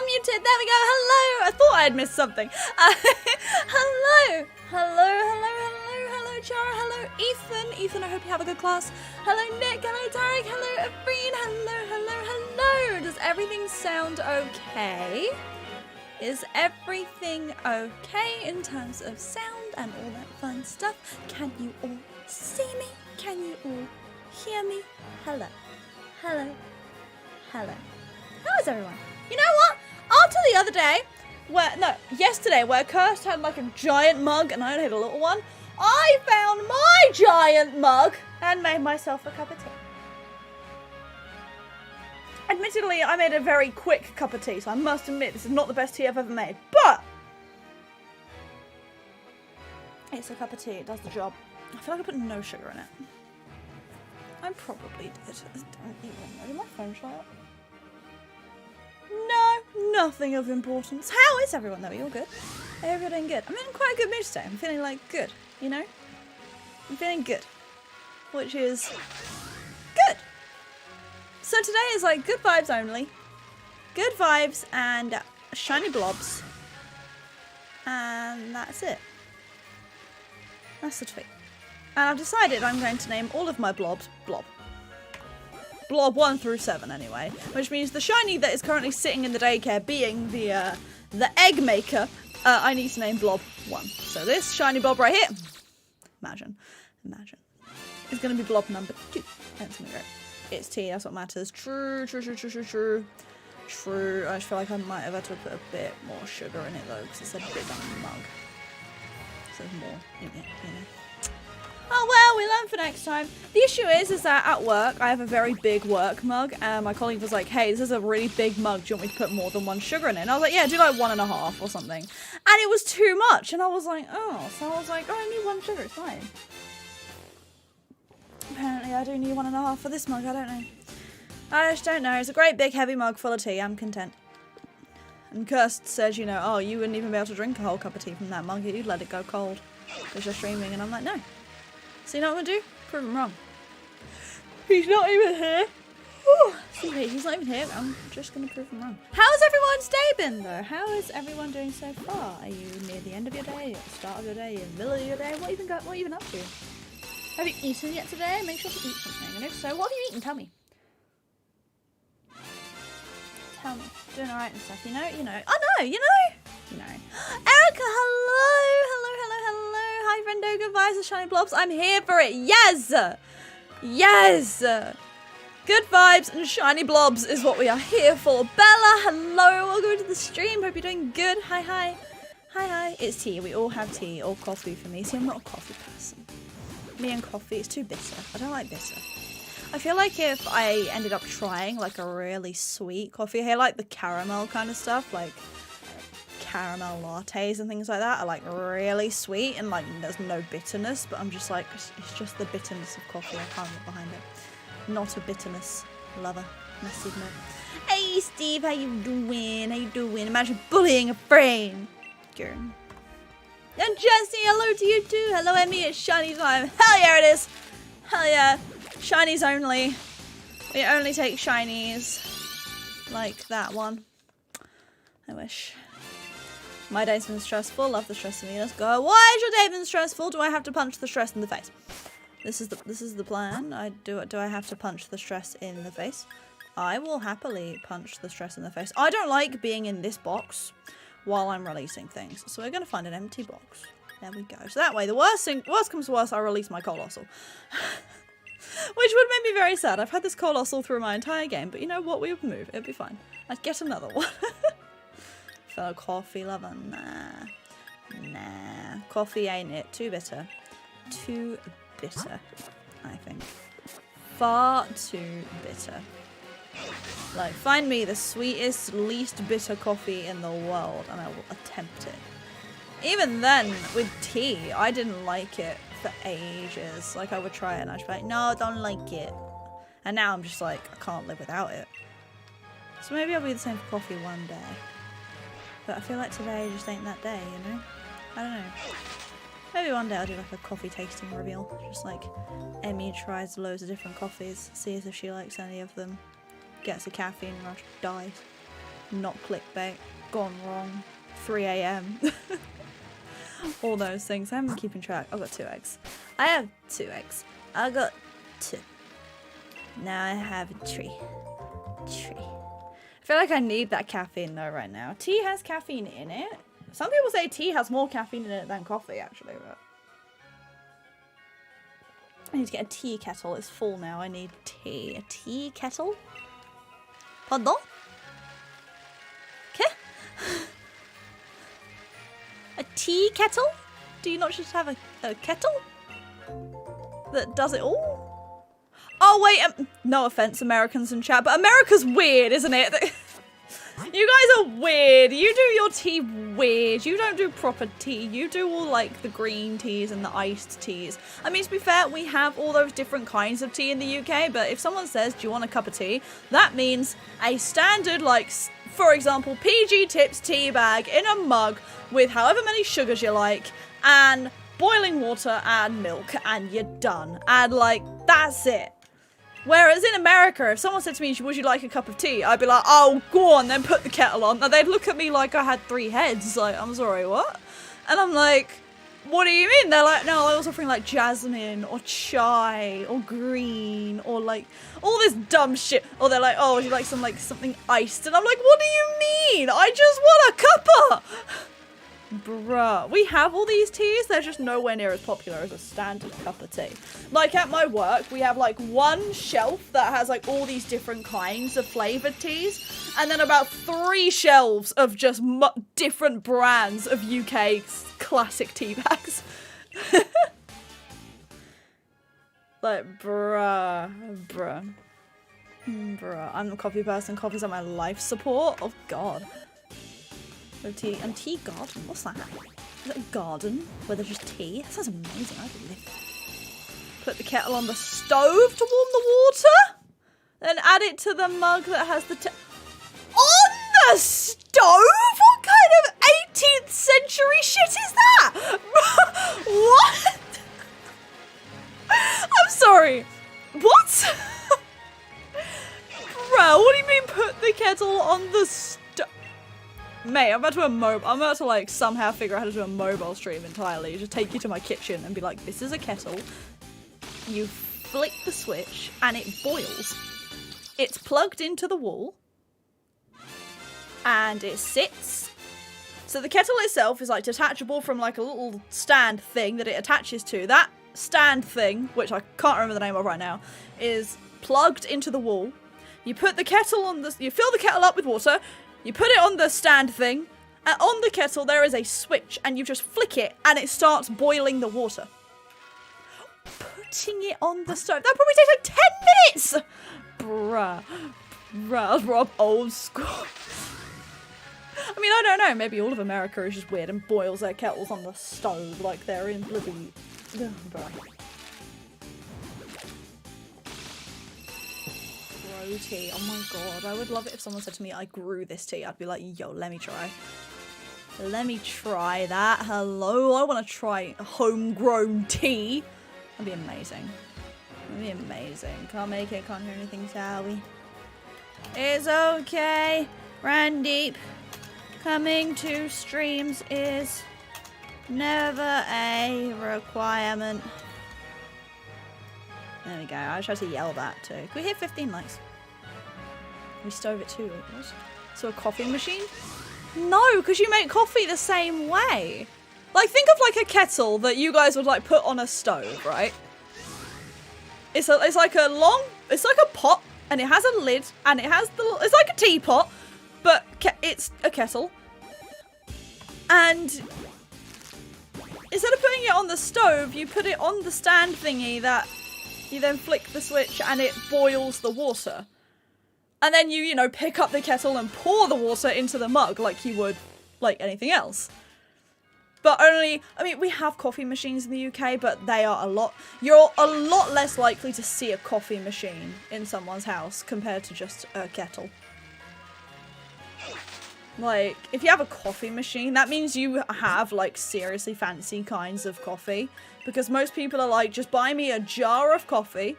unmuted. There we go. Hello. I thought I had missed something. Hello. Hello, Chara. Hello, Ethan. Ethan, I hope you have a good class. Hello, Nick. Hello, Tarek. Hello, Abreen. Hello. Does everything sound okay? Is everything okay in terms of sound and all that fun stuff? Can you all see me? Can you all hear me? Hello. How is everyone? You know what? After the other day, yesterday, where Kirst had like a giant mug and I only had a little one, I found my giant mug and made myself a cup of tea. Admittedly, I made a very quick cup of tea, so I must admit this is not the best tea I've ever made, but it's a cup of tea, it does the job. I feel like I put no sugar in it. I probably did. Don't even know. Did my phone show up? No, nothing of importance. How is everyone though? You're good? I hope you're doing good. I'm in quite a good mood today. I'm feeling like good, you know? I'm feeling good. Which is good. So today is like good vibes only. Good vibes and shiny blobs. And that's it. That's the tweet. And I've decided I'm going to name all of my blobs Blob. Blob 1 through 7 anyway. Which means the shiny that is currently sitting in the daycare being the egg maker, I need to name Blob 1. So this shiny blob right here, imagine, is going to be blob number 2. That's going to be great. It's tea, that's what matters. True. I just feel like I might have had to put a bit more sugar in it though, because it's a big mug. So there's more in it, you know. Oh well, we learn for next time. The issue is that at work, I have a very big work mug, and my colleague was like, hey, this is a really big mug, do you want me to put more than 1 sugar in it? And I was like, yeah, do like 1.5 or something. And it was too much, and I was like, oh. So I was like, oh, I need 1 sugar, it's fine. Apparently I do need 1.5 for this mug, I don't know. I just don't know. It's a great big heavy mug full of tea, I'm content. And Kirst says, you know, oh, you wouldn't even be able to drink a whole cup of tea from that mug, you'd let it go cold. Because you're streaming, and I'm like, no. So you know what I'm going to do? Prove him wrong. He's not even here. See, he's not even here. I'm just going to prove him wrong. How's everyone's day been, though? How is everyone doing so far? Are you near the end of your day? At the start of your day? In the middle of your day? What are you even up to? Have you eaten yet today? Make sure to eat something. And if so, what have you eaten? Tell me. Tell me. Doing alright and stuff. You know? Oh no, you know. Erica, hello. Hi, friendo. Good vibes and shiny blobs. I'm here for it. Yes. Good vibes and shiny blobs is what we are here for. Bella, hello. Welcome to the stream. Hope you're doing good. Hi. It's tea. We all have tea or coffee for me. See, I'm not a coffee person. Me and coffee, it's too bitter. I don't like bitter. I feel like if I ended up trying like a really sweet coffee, I like the caramel kind of stuff, like caramel lattes and things like that are like really sweet and like there's no bitterness, but I'm just like, it's just the bitterness of coffee. I can't get behind it. Not a bitterness lover, must admit. Hey Steve, how you doing? Imagine bullying a friend. Girl. And Jesse, hello to you too. Hello Emmy, it's shiny time. Hell yeah it is. Hell yeah. Shinies only. We only take shinies. Like that one. I wish. My day's been stressful. Love the stress of me. Let's go. Why has your day been stressful? Do I have to punch the stress in the face? This is the plan. Do I have to punch the stress in the face? I will happily punch the stress in the face. I don't like being in this box while I'm releasing things. So we're going to find an empty box. There we go. So that way, the worst comes to worst, I release my colossal. Which would make me very sad. I've had this colossal through my entire game, but you know what? We would move. It'd be fine. I'd get another one. Fellow coffee lover. Nah. Coffee ain't it. Too bitter. Too bitter, I think. Far too bitter. Like, find me the sweetest, least bitter coffee in the world, and I will attempt it. Even then, with tea, I didn't like it for ages. Like, I would try it, and I'd be like, no, I don't like it. And now I'm just like, I can't live without it. So maybe I'll be the same for coffee one day. But I feel like today just ain't that day, you know? I don't know. Maybe one day I'll do like a coffee tasting reveal. Just like, Emmy tries loads of different coffees, sees if she likes any of them. Gets a caffeine rush, dies. not clickbait, gone wrong, 3 a.m. All those things. I haven't been keeping track. I've got 2 eggs. I have 2 eggs. I got 2. Now I have a tree. I feel like I need that caffeine though right now. Tea has caffeine in it. Some people say tea has more caffeine in it than coffee actually, but I need to get a tea kettle. It's full now. I need tea. A tea kettle? Pardon? Okay. A tea kettle? Do you not just have a kettle that does it all? Oh wait, no offense Americans in chat, but America's weird, isn't it? You guys are weird. You do your tea weird. You don't do proper tea. You do all like the green teas and the iced teas. I mean, to be fair, we have all those different kinds of tea in the UK, but if someone says, do you want a cup of tea? That means a standard, like, for example, PG Tips tea bag in a mug with however many sugars you like and boiling water and milk and you're done. And like, that's it. Whereas in America, if someone said to me, would you like a cup of tea? I'd be like, oh, go on, then put the kettle on. And they'd look at me like I had 3 heads. Like, I'm sorry, what? And I'm like, what do you mean? They're like, no, I was offering like jasmine or chai or green or like all this dumb shit. Or they're like, oh, would you like something iced? And I'm like, what do you mean? I just want a cuppa. Bruh, we have all these teas, they're just nowhere near as popular as a standard cup of tea. Like at my work, we have like one shelf that has like all these different kinds of flavoured teas, and then about 3 shelves of just different brands of UK classic tea bags. Like, bruh. I'm a coffee person, coffee's like my life support. Oh god. Tea and tea garden. What's that? Is it a garden where there's just tea? That sounds amazing. I would live there. Put the kettle on the stove to warm the water. Then add it to the mug that has the on the stove? What kind of 18th century shit is that? What? I'm sorry. What? Bro, what do you mean put the kettle on the stove? Mate, I'm about to like somehow figure out how to do a mobile stream entirely. Just take you to my kitchen and be like, this is a kettle. You flick the switch and it boils. It's plugged into the wall. And it sits. So the kettle itself is like detachable from like a little stand thing that it attaches to. That stand thing, which I can't remember the name of right now, is plugged into the wall. You put the kettle on you fill the kettle up with water. You put it on the stand thing, and on the kettle there is a switch, and you just flick it, and it starts boiling the water. Putting it on the stove, that probably takes like 10 minutes! Bruh, Rob, old school. I mean, I don't know, maybe all of America is just weird and boils their kettles on the stove like they're in bloody... Bruh. Tea. Oh my god, I would love it if someone said to me I grew this tea. I'd be like, yo, let me try that. Hello, I want to try homegrown tea. That'd be amazing. Can't make it, can't hear anything, shall we? It's okay, Randeep. Coming to streams is never a requirement. There we go. I tried to yell that too. Can we hit 15 likes? We stove it too. What? So a coffee machine? No, because you make coffee the same way. Like, think of like a kettle that you guys would like put on a stove, right? It's like a pot, and it has a lid, and it has it's like a teapot, but it's a kettle. And instead of putting it on the stove, you put it on the stand thingy that you then flick the switch and it boils the water. And then you know, pick up the kettle and pour the water into the mug like you would like anything else. But only, I mean, we have coffee machines in the UK, but they are you're a lot less likely to see a coffee machine in someone's house compared to just a kettle. Like, if you have a coffee machine, that means you have, like, seriously fancy kinds of coffee. Because most people are like, just buy me a jar of coffee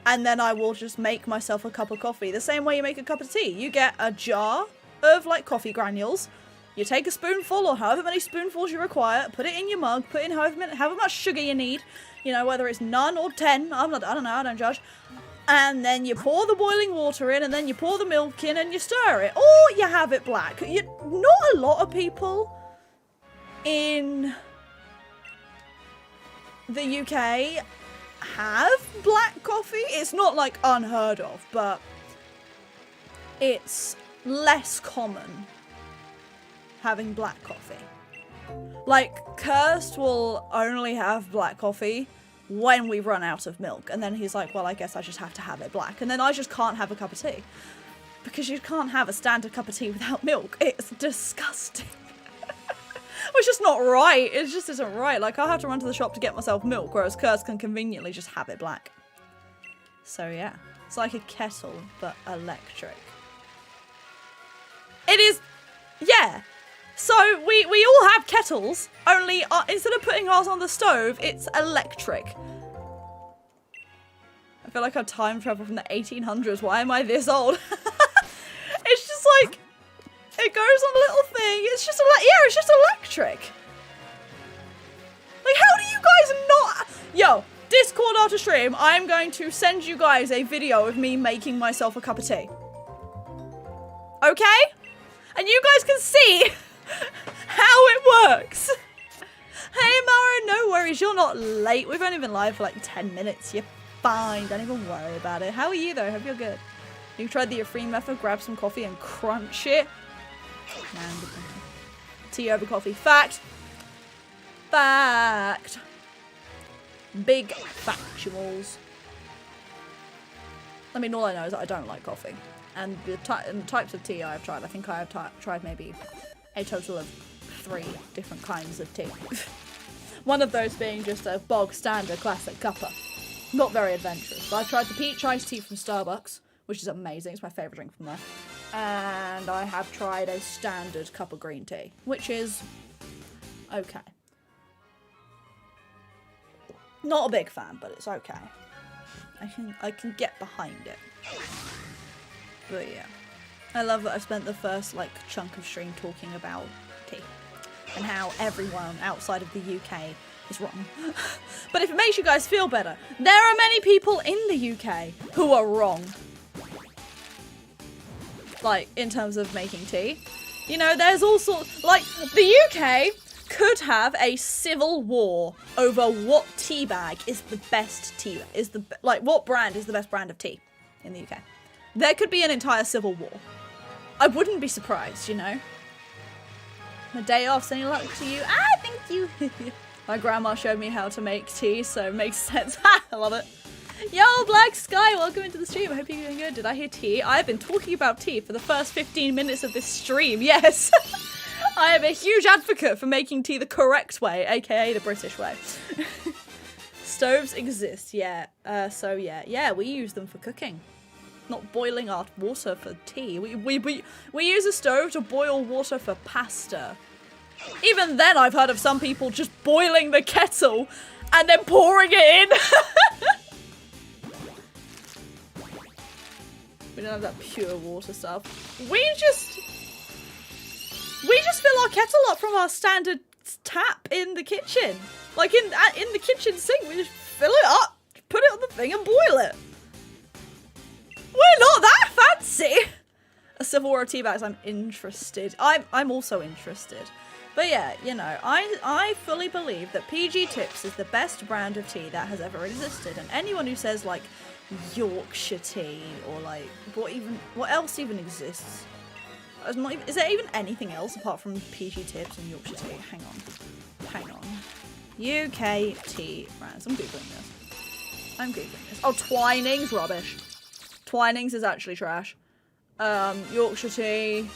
and then I will just make myself a cup of coffee. The same way you make a cup of tea. You get a jar of like coffee granules. You take a spoonful or however many spoonfuls you require, put it in your mug, put in however much sugar you need, you know, whether it's none or 10, I don't know, I don't judge. And then you pour the boiling water in, and then you pour the milk in and you stir it. Or you have it black. Not a lot of people in the UK have black coffee. It's not like unheard of, but it's less common having black coffee. Like, Kirst will only have black coffee when we run out of milk. And then he's like, well, I guess I just have to have it black. And then I just can't have a cup of tea. Because you can't have a standard cup of tea without milk. It's disgusting. It's just not right. It just isn't right. Like, I'll have to run to the shop to get myself milk, whereas Kirst can conveniently just have it black. So, yeah. It's like a kettle, but electric. It is... Yeah. So, we all have kettles, only instead of putting ours on the stove, it's electric. I feel like I'm time travel from the 1800s. Why am I this old? It's just like, it goes on a little thing. It's just, yeah, it's just electric. Like, how do you guys not... Yo, Discord after stream, I'm going to send you guys a video of me making myself a cup of tea. Okay? And you guys can see... how it works. Hey Mara, no worries, you're not late. We've only been live for like 10 minutes. You're fine, don't even worry about it. How are you though? Hope you're good. You tried the free method, grab some coffee and crunch it. Man, tea over coffee. Fact. Fact. Big factuals. I mean, all I know is that I don't like coffee. And the types of tea I've tried, I think I have tried maybe a total of 3 different kinds of tea. One of those being just a bog standard classic cuppa. Not very adventurous. But I tried the peach iced tea from Starbucks, which is amazing. It's my favourite drink from there. And I have tried a standard cup of green tea, which is okay. Not a big fan, but it's okay. I can get behind it. But yeah. I love that I've spent the first, like, chunk of stream talking about tea. And how everyone outside of the UK is wrong. But if it makes you guys feel better, there are many people in the UK who are wrong. Like, in terms of making tea. You know, there's all sorts... Like, the UK could have a civil war over what tea bag is the best tea... Like, what brand is the best brand of tea in the UK. There could be an entire civil war. I wouldn't be surprised, you know. A day off, sending luck to you. Ah, thank you. My grandma showed me how to make tea, so it makes sense. I love it. Yo, Black Sky, welcome into the stream. I hope you're doing good. Did I hear tea? I've been talking about tea for the first 15 minutes of this stream. Yes. I am a huge advocate for making tea the correct way, aka the British way. Stoves exist, yeah. So yeah, we use them for cooking. Not boiling our water for tea. We use a stove to boil water for pasta. Even then, I've heard of some people just boiling the kettle and then pouring it in. We don't have that pure water stuff. We just fill our kettle up from our standard tap in the kitchen. Like in the kitchen sink, we just fill it up, put it on the thing and boil it. We're not that fancy. A civil war of tea bags, I'm interested. I'm also interested. But yeah, you know, I fully believe that PG Tips is the best brand of tea that has ever existed. And anyone who says like Yorkshire tea or like what else even exists? Is there even anything else apart from PG Tips and Yorkshire tea? Hang on. UK tea brands. I'm googling this. Oh, Twinings, rubbish. Twinings is actually trash. Yorkshire tea.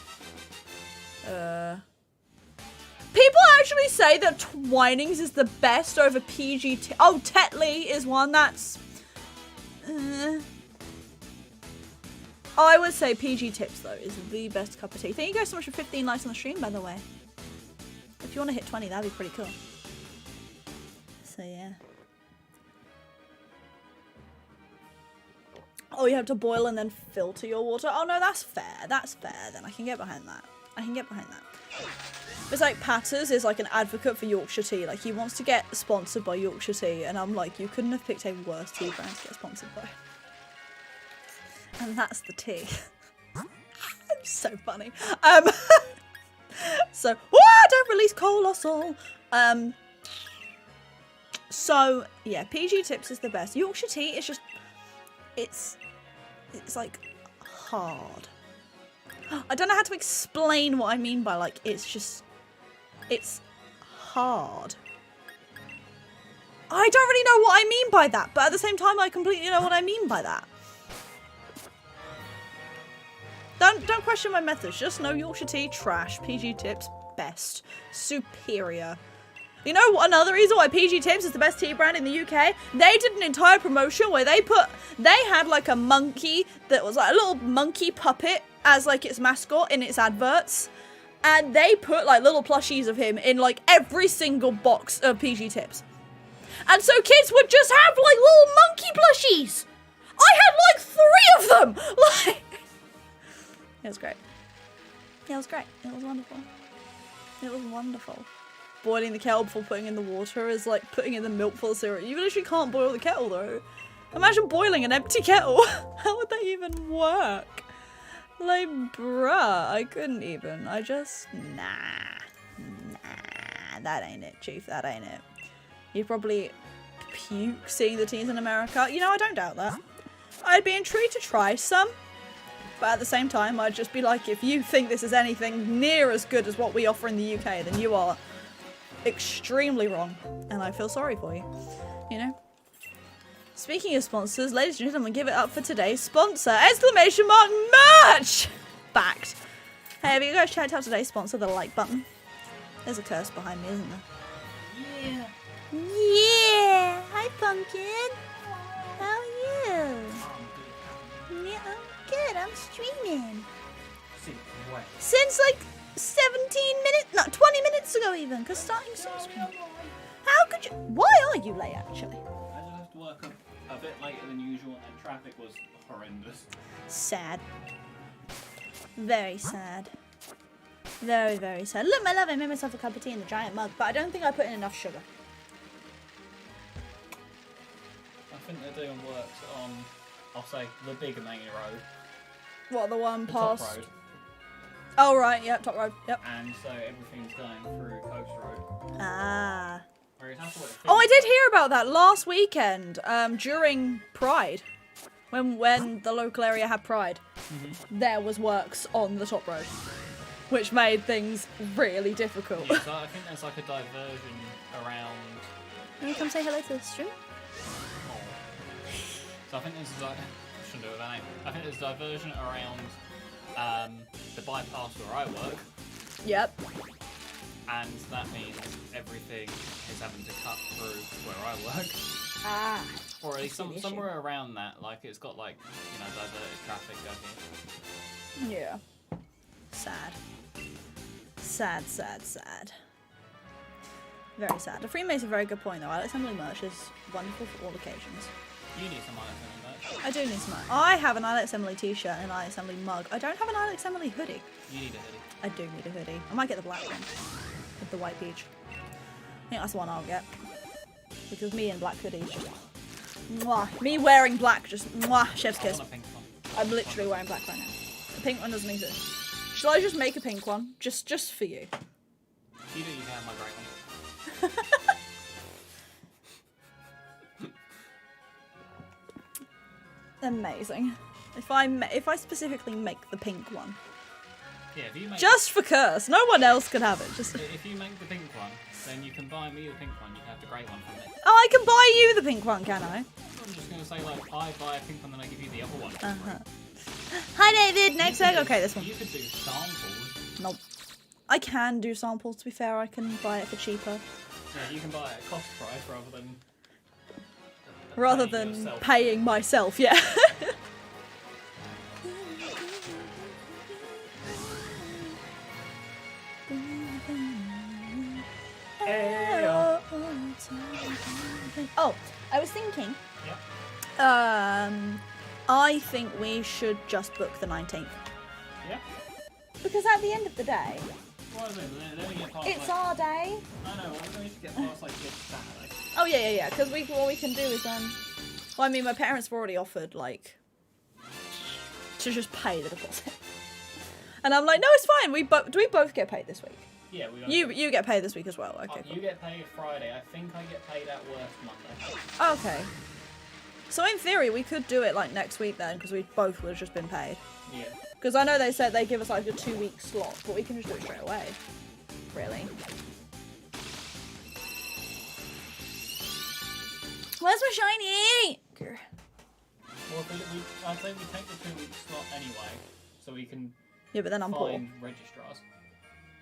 People actually say that Twinings is the best over PG tea. Oh, Tetley is one that's... I would say PG Tips, though, is the best cup of tea. Thank you guys so much for 15 likes on the stream, by the way. If you want to hit 20, that'd be pretty cool. So, yeah. Oh, you have to boil and then filter your water? Oh no, that's fair. That's fair then. I can get behind that. I can get behind that. It's like Patters is like an advocate for Yorkshire tea. Like he wants to get sponsored by Yorkshire tea and I'm like, you couldn't have picked a worse tea brand to get sponsored by. And that's the tea. It's so funny. So, don't release Colossal. So yeah, PG Tips is the best. Yorkshire tea is just, it's like hard. I don't know how to explain what I mean by like, it's hard. I don't really know what I mean by that, but at the same time I completely know what I mean by that. Don't question my methods, just know Yorkshire tea, trash, PG Tips, best, superior. You know what, another reason why PG Tips is the best tea brand in the UK? They did an entire promotion where they had like a monkey that was like a little monkey puppet as like its mascot in its adverts. And they put like little plushies of him in like every single box of PG Tips. And so kids would just have like little monkey plushies. I had like 3 of them. Like, it was great. It was great. It was wonderful. It was wonderful. Boiling the kettle before putting in the water is like putting in the milk full of cereal. You literally can't boil the kettle though. Imagine boiling an empty kettle. How would that even work? Like, bruh, I couldn't even. I just, nah, that ain't it, Chief, that ain't it. You'd probably puke seeing the teens in America. You know, I don't doubt that. I'd be intrigued to try some. But at the same time, I'd just be like, if you think this is anything near as good as what we offer in the UK, then you are extremely wrong. And I feel sorry for you, you know? Speaking of sponsors, ladies and gentlemen, give it up for today's sponsor! Exclamation mark merch! Backed. Hey, have you guys checked out today's sponsor, the like button? There's a curse behind me, isn't there? Yeah. Yeah! Hi, Pumpkin! How are you? Yeah, I'm good. I'm streaming. Since like 17 minutes, no, 20 minutes ago even, because starting soon. How could you? Why are you late actually? I just have to work a bit later than usual and traffic was horrendous. Sad. Very sad. Very, very sad. Look, my love, I made myself a cup of tea in the giant mug, but I don't think I put in enough sugar. I think they're doing works on, I'll say, the bigger main road. What, the one The past? top road. Oh, right, yep, top road, yep. And so everything's going through Coast Road. Ah. Whereas that's what it Oh, I feels did like. hear about that last weekend, during Pride. When the local area had Pride, there was works on the top road, which made things really difficult. Yeah, so I think there's like a diversion around. Can you come say hello to the stream? Oh. So I think there's like, I shouldn't do it with that name. I think there's diversion around the bypass where I work, Yep. and that means everything is having to cut through where I work. Ah. Or at least I see the issue. somewhere around that, like it's got like, you know, diverted traffic going here. Yeah. Sad. Sad, sad, sad. Very sad. The Free makes a very good point though. Alex Emily merch is wonderful for all occasions. You need some Alex Emily merch. I do need some. I have an Alex Emily t-shirt and an Alex Emily mug. I don't have an Alex Emily hoodie. You need a hoodie. I do need a hoodie. I might get the black one with the white peach. I think that's the one I'll get. Because me in black hoodies just mwah. Me wearing black just mwah, chef's I kiss. want a pink one. I'm literally wearing black right now. The pink one doesn't exist. Shall I just make a pink one? Just for you. You do, you can have my grey one. Amazing. If I specifically make the pink one. Yeah, if you make Just for Curse. No one else can have it. Just if you make the pink one, then you can buy me the pink one, you can have the grey one from me. Oh, I can buy you the pink one, can I? I'm just gonna say like I buy a pink one, then I give you the other one. Hi David, next egg. Okay, this one. You could do samples. Nope. I can do samples, to be fair. I can buy it for cheaper. Yeah, you can buy it at cost price Rather paying than yourself. paying myself, yeah. Oh, I was thinking. Yep. I think we should just book the 19th. Yeah. Because at the end of the day, Well, then we get past, it's like, our day. I know, we need to get past like this Saturday. Oh yeah. Because what we can do is well, I mean, my parents have already offered like to just pay the deposit, and I'm like, no, it's fine. Do we both get paid this week? Yeah, we don't. You get paid this week as well. Okay. You get paid Friday. I think I get paid at worst Monday. Cool. Okay. So in theory, we could do it like next week then, because we both would have just been paid. Yeah. Because I know they said they give us like a 2-week slot, but we can just do it straight away. Really. Where's my shiny? Well, I'd say we take the 2-week slot anyway, so we can Yeah, but then I'm poor. find registrars.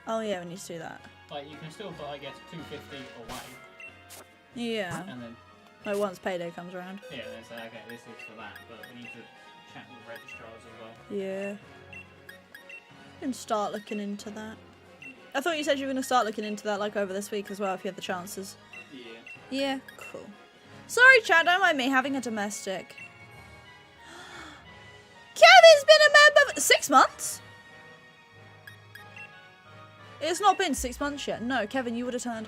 Oh yeah, we need to do that. Like, you can still put, I guess, 250 away, Yeah. and then, Like once payday comes around. yeah, then say, okay, this is for that, but we need to chat with registrars as well. Yeah. And start looking into that. I thought you said you were going to start looking into that like over this week as well if you have the chances. Yeah. Yeah, cool. Sorry, Chad, don't mind me having a domestic. Kevin's been a member for 6 months? It's not been 6 months yet. No, Kevin, you would have turned.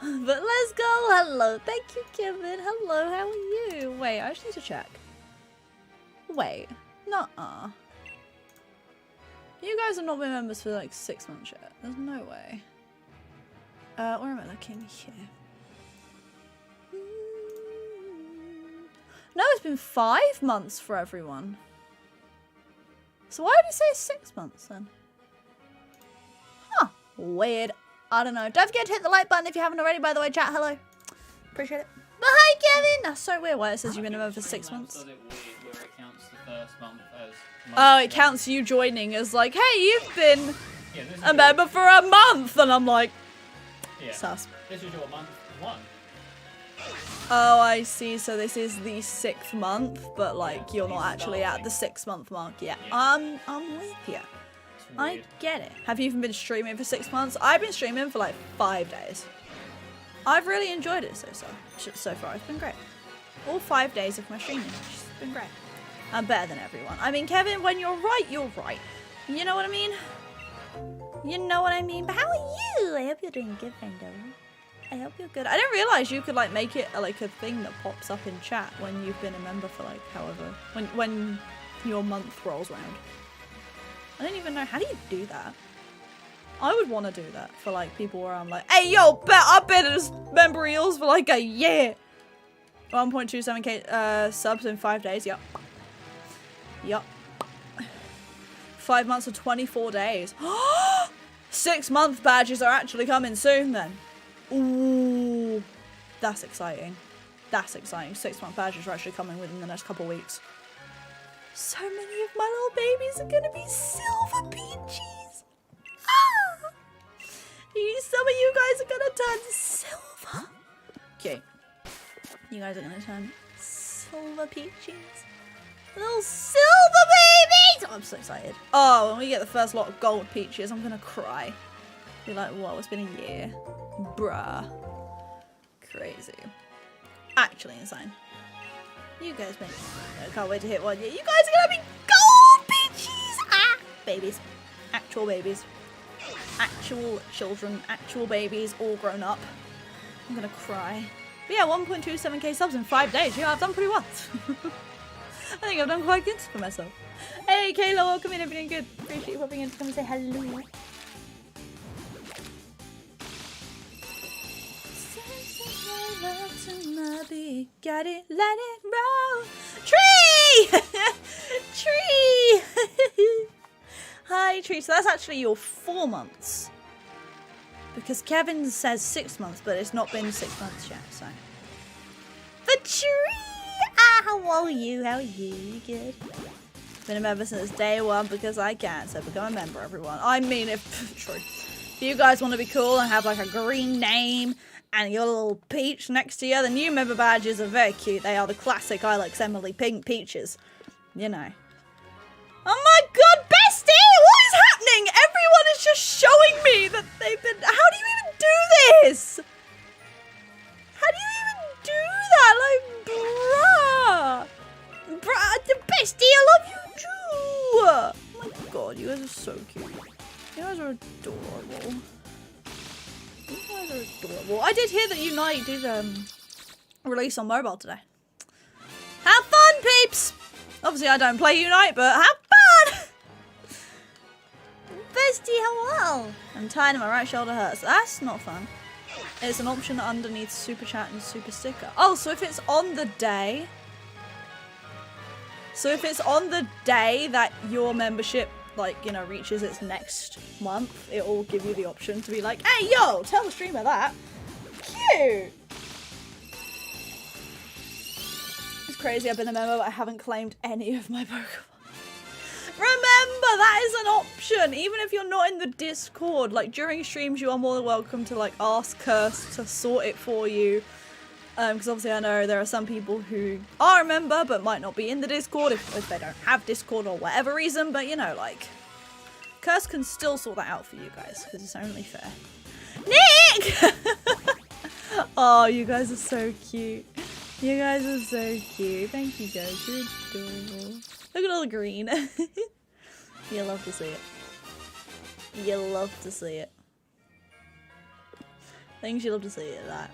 But let's go. Hello. Thank you, Kevin. Hello, how are you? Wait, I just need to check. Wait. Nuh-uh. You guys have not been members for like 6 months yet. There's no way. Where am I looking? Here. No, it's been 5 months for everyone. So why would you say 6 months then? Huh. Weird. I don't know. Don't forget to hit the like button if you haven't already, by the way, chat. Hello. Appreciate it. But hi, Kevin! That's so weird why it says you've been a member for 6 months. Does it weird where it counts the first month as Oh, it counts you joining as like, hey, you've been Yeah, this is a member for a month! And I'm like, Yeah. sus. This is your month 1. Oh, I see. So this is the 6th month, but like you're not actually at the 6 month mark yet. Yeah. I'm with you. It's I weird. get it. Have you even been streaming for 6 months? I've been streaming for like 5 days. I've really enjoyed it so far. It's been great. All 5 days of my streaming. It's been great. I'm better than everyone. I mean, Kevin, when you're right, you're right. You know what I mean? You know what I mean? But how are you? I hope you're doing good, friendo. I hope you're good. I didn't realize you could like make it like a thing that pops up in chat when you've been a member for like however when your month rolls around. I don't even know, how do you do that? I would want to do that for like people where I'm like, hey yo, I've been as member eels for like a year. 1.27k subs in 5 days. Yep. 5 months or 24 days. 6 month badges are actually coming soon then. Ooh, that's exciting. That's exciting. 6 month badges are actually coming within the next couple weeks. So many of my little babies are gonna be silver peaches. Ah! Some of you guys are gonna turn silver. Okay. You guys are gonna turn silver peaches. Little silver babies! Oh, I'm so excited. Oh, when we get the first lot of gold peaches, I'm gonna cry. Be like, whoa, it's been a year. Bruh. Crazy. Actually insane. You guys been... I can't wait to hit 1 year. You guys are gonna be gold peaches! Ah! Babies. Actual babies. Actual children. Actual babies. All grown up. I'm gonna cry. But yeah, 1.27k subs in 5 days. Yeah, I've done pretty well. I think I've done quite good for myself. Hey, Kayla, welcome in. Everything good? Appreciate you popping in to come and say hello. Got it, let it roll. Tree! Tree! Hi, Tree. So that's actually your 4 months. Because Kevin says 6 months, but it's not been 6 months yet, so. The Tree! Ah, how are you? How are you? You good? Been a member since day 1 because I can, so become a member, everyone. I mean, true. If you guys want to be cool and have like a green name and your little peach next to you, the new member badges are very cute. They are the classic I like Emily pink peaches. You know. Oh my god, bestie! What is happening? Everyone is just showing me that they've been... How do you even do this? How do you even do that? Like, bruh. Bruh, god, you guys are so cute. You guys are adorable. You guys are adorable. I did hear that Unite did release on mobile today. Have fun, peeps! Obviously I don't play Unite, but have fun! Bestie, hello! I'm tired and my right shoulder hurts. That's not fun. It's an option underneath Super Chat and Super Sticker. Oh, so if it's on the day... So if it's on the day that your membership, like, you know, reaches its next month, it will give you the option to be like, hey, yo, tell the streamer that. Cute! It's crazy, I've been a member, but I haven't claimed any of my Pokemon. Remember, that is an option, even if you're not in the Discord. Like, during streams, you are more than welcome to, like, ask Curse to sort it for you. Because obviously I know there are some people who are a member but might not be in the Discord if they don't have Discord or whatever reason, but you know, like, Curse can still sort that out for you guys because it's only fair. Nick! Oh, you guys are so cute. You guys are so cute. Thank you guys, you're adorable. Look at all the green. You love to see it. You love to see it. Things you love to see it, that.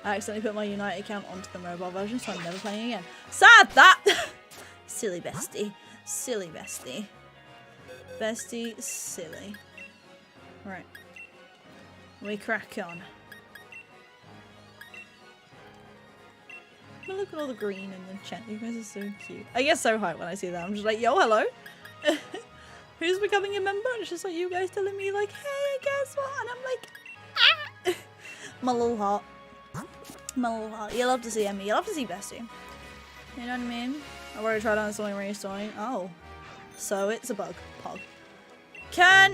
I accidentally put my Unite account onto the mobile version, so I'm never playing again. Sad that! Silly bestie. Silly bestie. Bestie, silly. Right. We crack on. But look at all the green in the chat. You guys are so cute. I get so hyped when I see that. I'm just like, yo, hello. Who's becoming a member? And it's just like you guys telling me like, hey, guess what? And I'm like, ah! My little heart. My little heart. You love to see Emmy. You love to see Bestie. You know what I mean? I've already tried on something restarting. Oh. So it's a bug. Pog. Can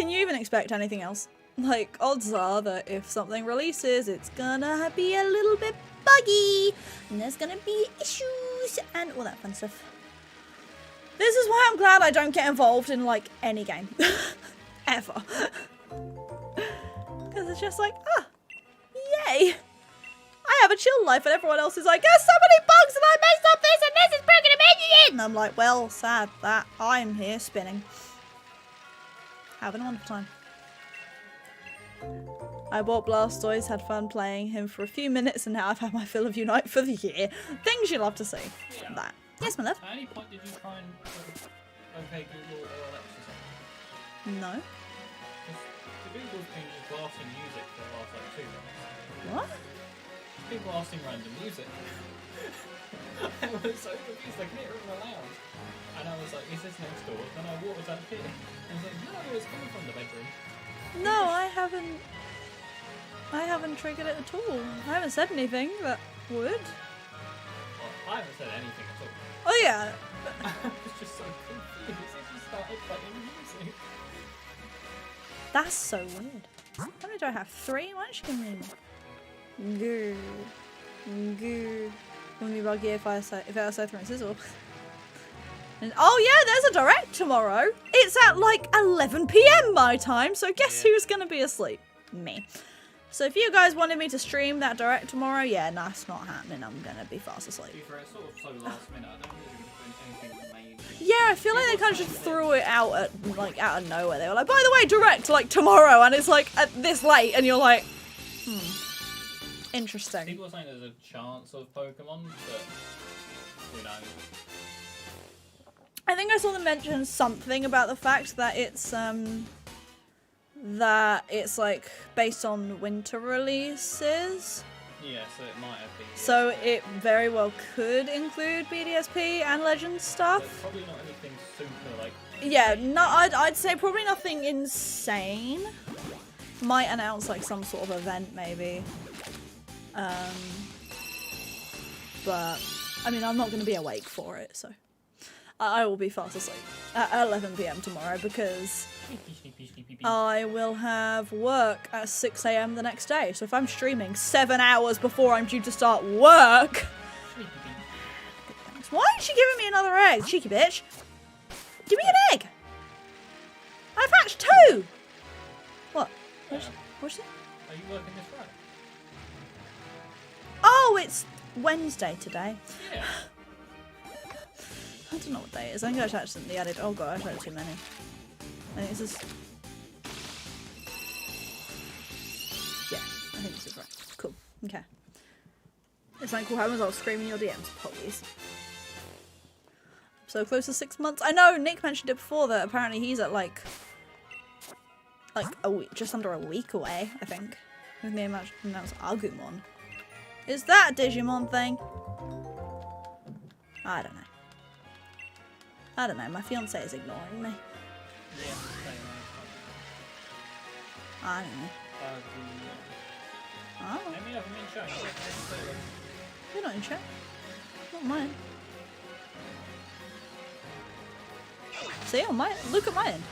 you even expect anything else? Like, odds are that if something releases, it's gonna be a little bit buggy. And there's gonna be issues and all that fun stuff. This is why I'm glad I don't get involved in, like, any game. Ever. Because it's just like, ah. Yay! I have a chill life and everyone else is like, there's so many bugs and I messed up this and this is broken immediately! And I'm like, well, sad that I'm here spinning. Having a wonderful time. I bought Blastoise, had fun playing him for a few minutes and now I've had my fill of Unite for the year. Things you love to see. Yeah. That. Yes, my love. At any point did you try and OK Google or Alexa something? No. The Google's been just blasting music for the last like 2 months. What? People blasting random music. I was so confused, I couldn't hear it from the lounge. And I was like, is this next door? Then I walked up here. I was like, no, it's coming from the bedroom. No, I haven't triggered it at all. I haven't said anything that would. Well, I haven't said anything at all. Oh yeah. I was just so confused. It just started playing music. That's so weird. How many do I have? 3? Why don't you give me more? Good. Good. Wouldn't be buggy if I was so through sizzle. And, oh yeah, there's a direct tomorrow. It's at like 11 PM my time, so guess who's gonna be asleep? Me. So if you guys wanted me to stream that direct tomorrow, yeah, no, it's not happening. I'm gonna be fast asleep. It's sort of so last minute. I don't think you're going to put anything amazing. Yeah, I feel like they kind of just threw it out at like out of nowhere. They were like, by the way, direct like tomorrow, and it's like at this late, and you're like, interesting. People are saying there's a chance of Pokemon, but who knows? I think I saw them mention something about the fact that it's like based on winter releases. Yeah, so it might have been. So it very well could include BDSP and Legends stuff. But probably not anything super like. Yeah, no, I'd say probably nothing insane. Might announce like some sort of event maybe. But I mean, I'm not going to be awake for it, so I will be fast asleep at 11 PM tomorrow because I will have work at 6 AM the next day. So if I'm streaming 7 hours before I'm due to start work, why isn't she giving me another egg, cheeky bitch? Give me an egg. I've hatched 2. What? What's it? Are you working this Friday? Oh, it's Wednesday today. Yeah. don't know what day it is. I think I accidentally added. Oh god, I added too many. I think this is. Yeah, I think this is right. Cool. Okay. It's like cool happens. I'll scream in your DMs, please. So close to 6 months. I know Nick mentioned it before that apparently he's at like a week, just under a week away. I think. With me announced Agumon. Is that a Digimon thing? I don't know. I don't know. My fiance is ignoring me. Yeah, I don't know. Oh. Maybe I haven't been showing. You're not in chat. Not mine. See, on mine. Look at mine.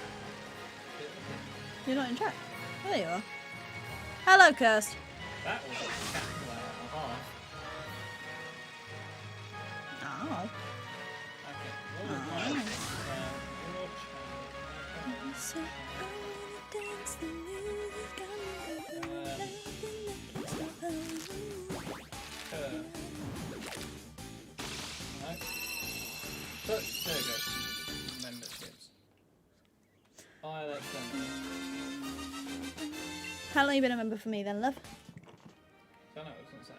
You're not in chat. Oh, there you are. Hello, Kirst. That was a capital hour and a half. Oh. Okay. All of mine. So dance the music Right. But there we go. Memberships. I like them. How long you been a member for me then, love? Don't know what I was going to say.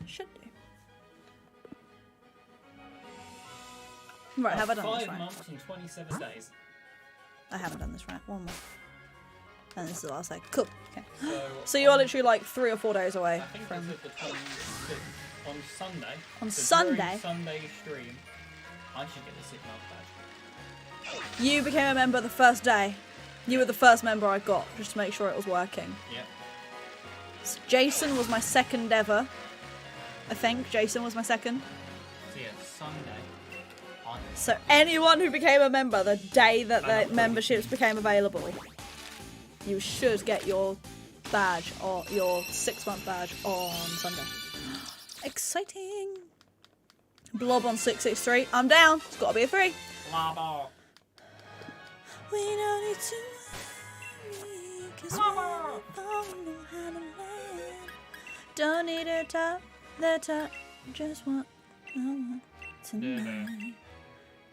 Should do. Right, have I done this 5 right? months and 27 days. I haven't done this right. One more. And this is the last day. Cool. Okay. So on- you're literally like 3 or 4 days away I think from. it's at the 26th. On Sunday. On so during Sunday? Sunday stream, I should get the 6 month badge. You became a member the first day. You were the first member I got, just to make sure it was working. Yep. So Jason was my second ever. I think Jason was my second. So yeah, Sunday. So anyone who became a member the day that I'm not the memberships became available, you should get your badge or your 6-month badge on Sunday. Exciting! Blob on 663. I'm down. It's got to be a 3. Lava. We don't need to worry, 'cause we all know how to land. Don't need to talk the talk, just want tonight.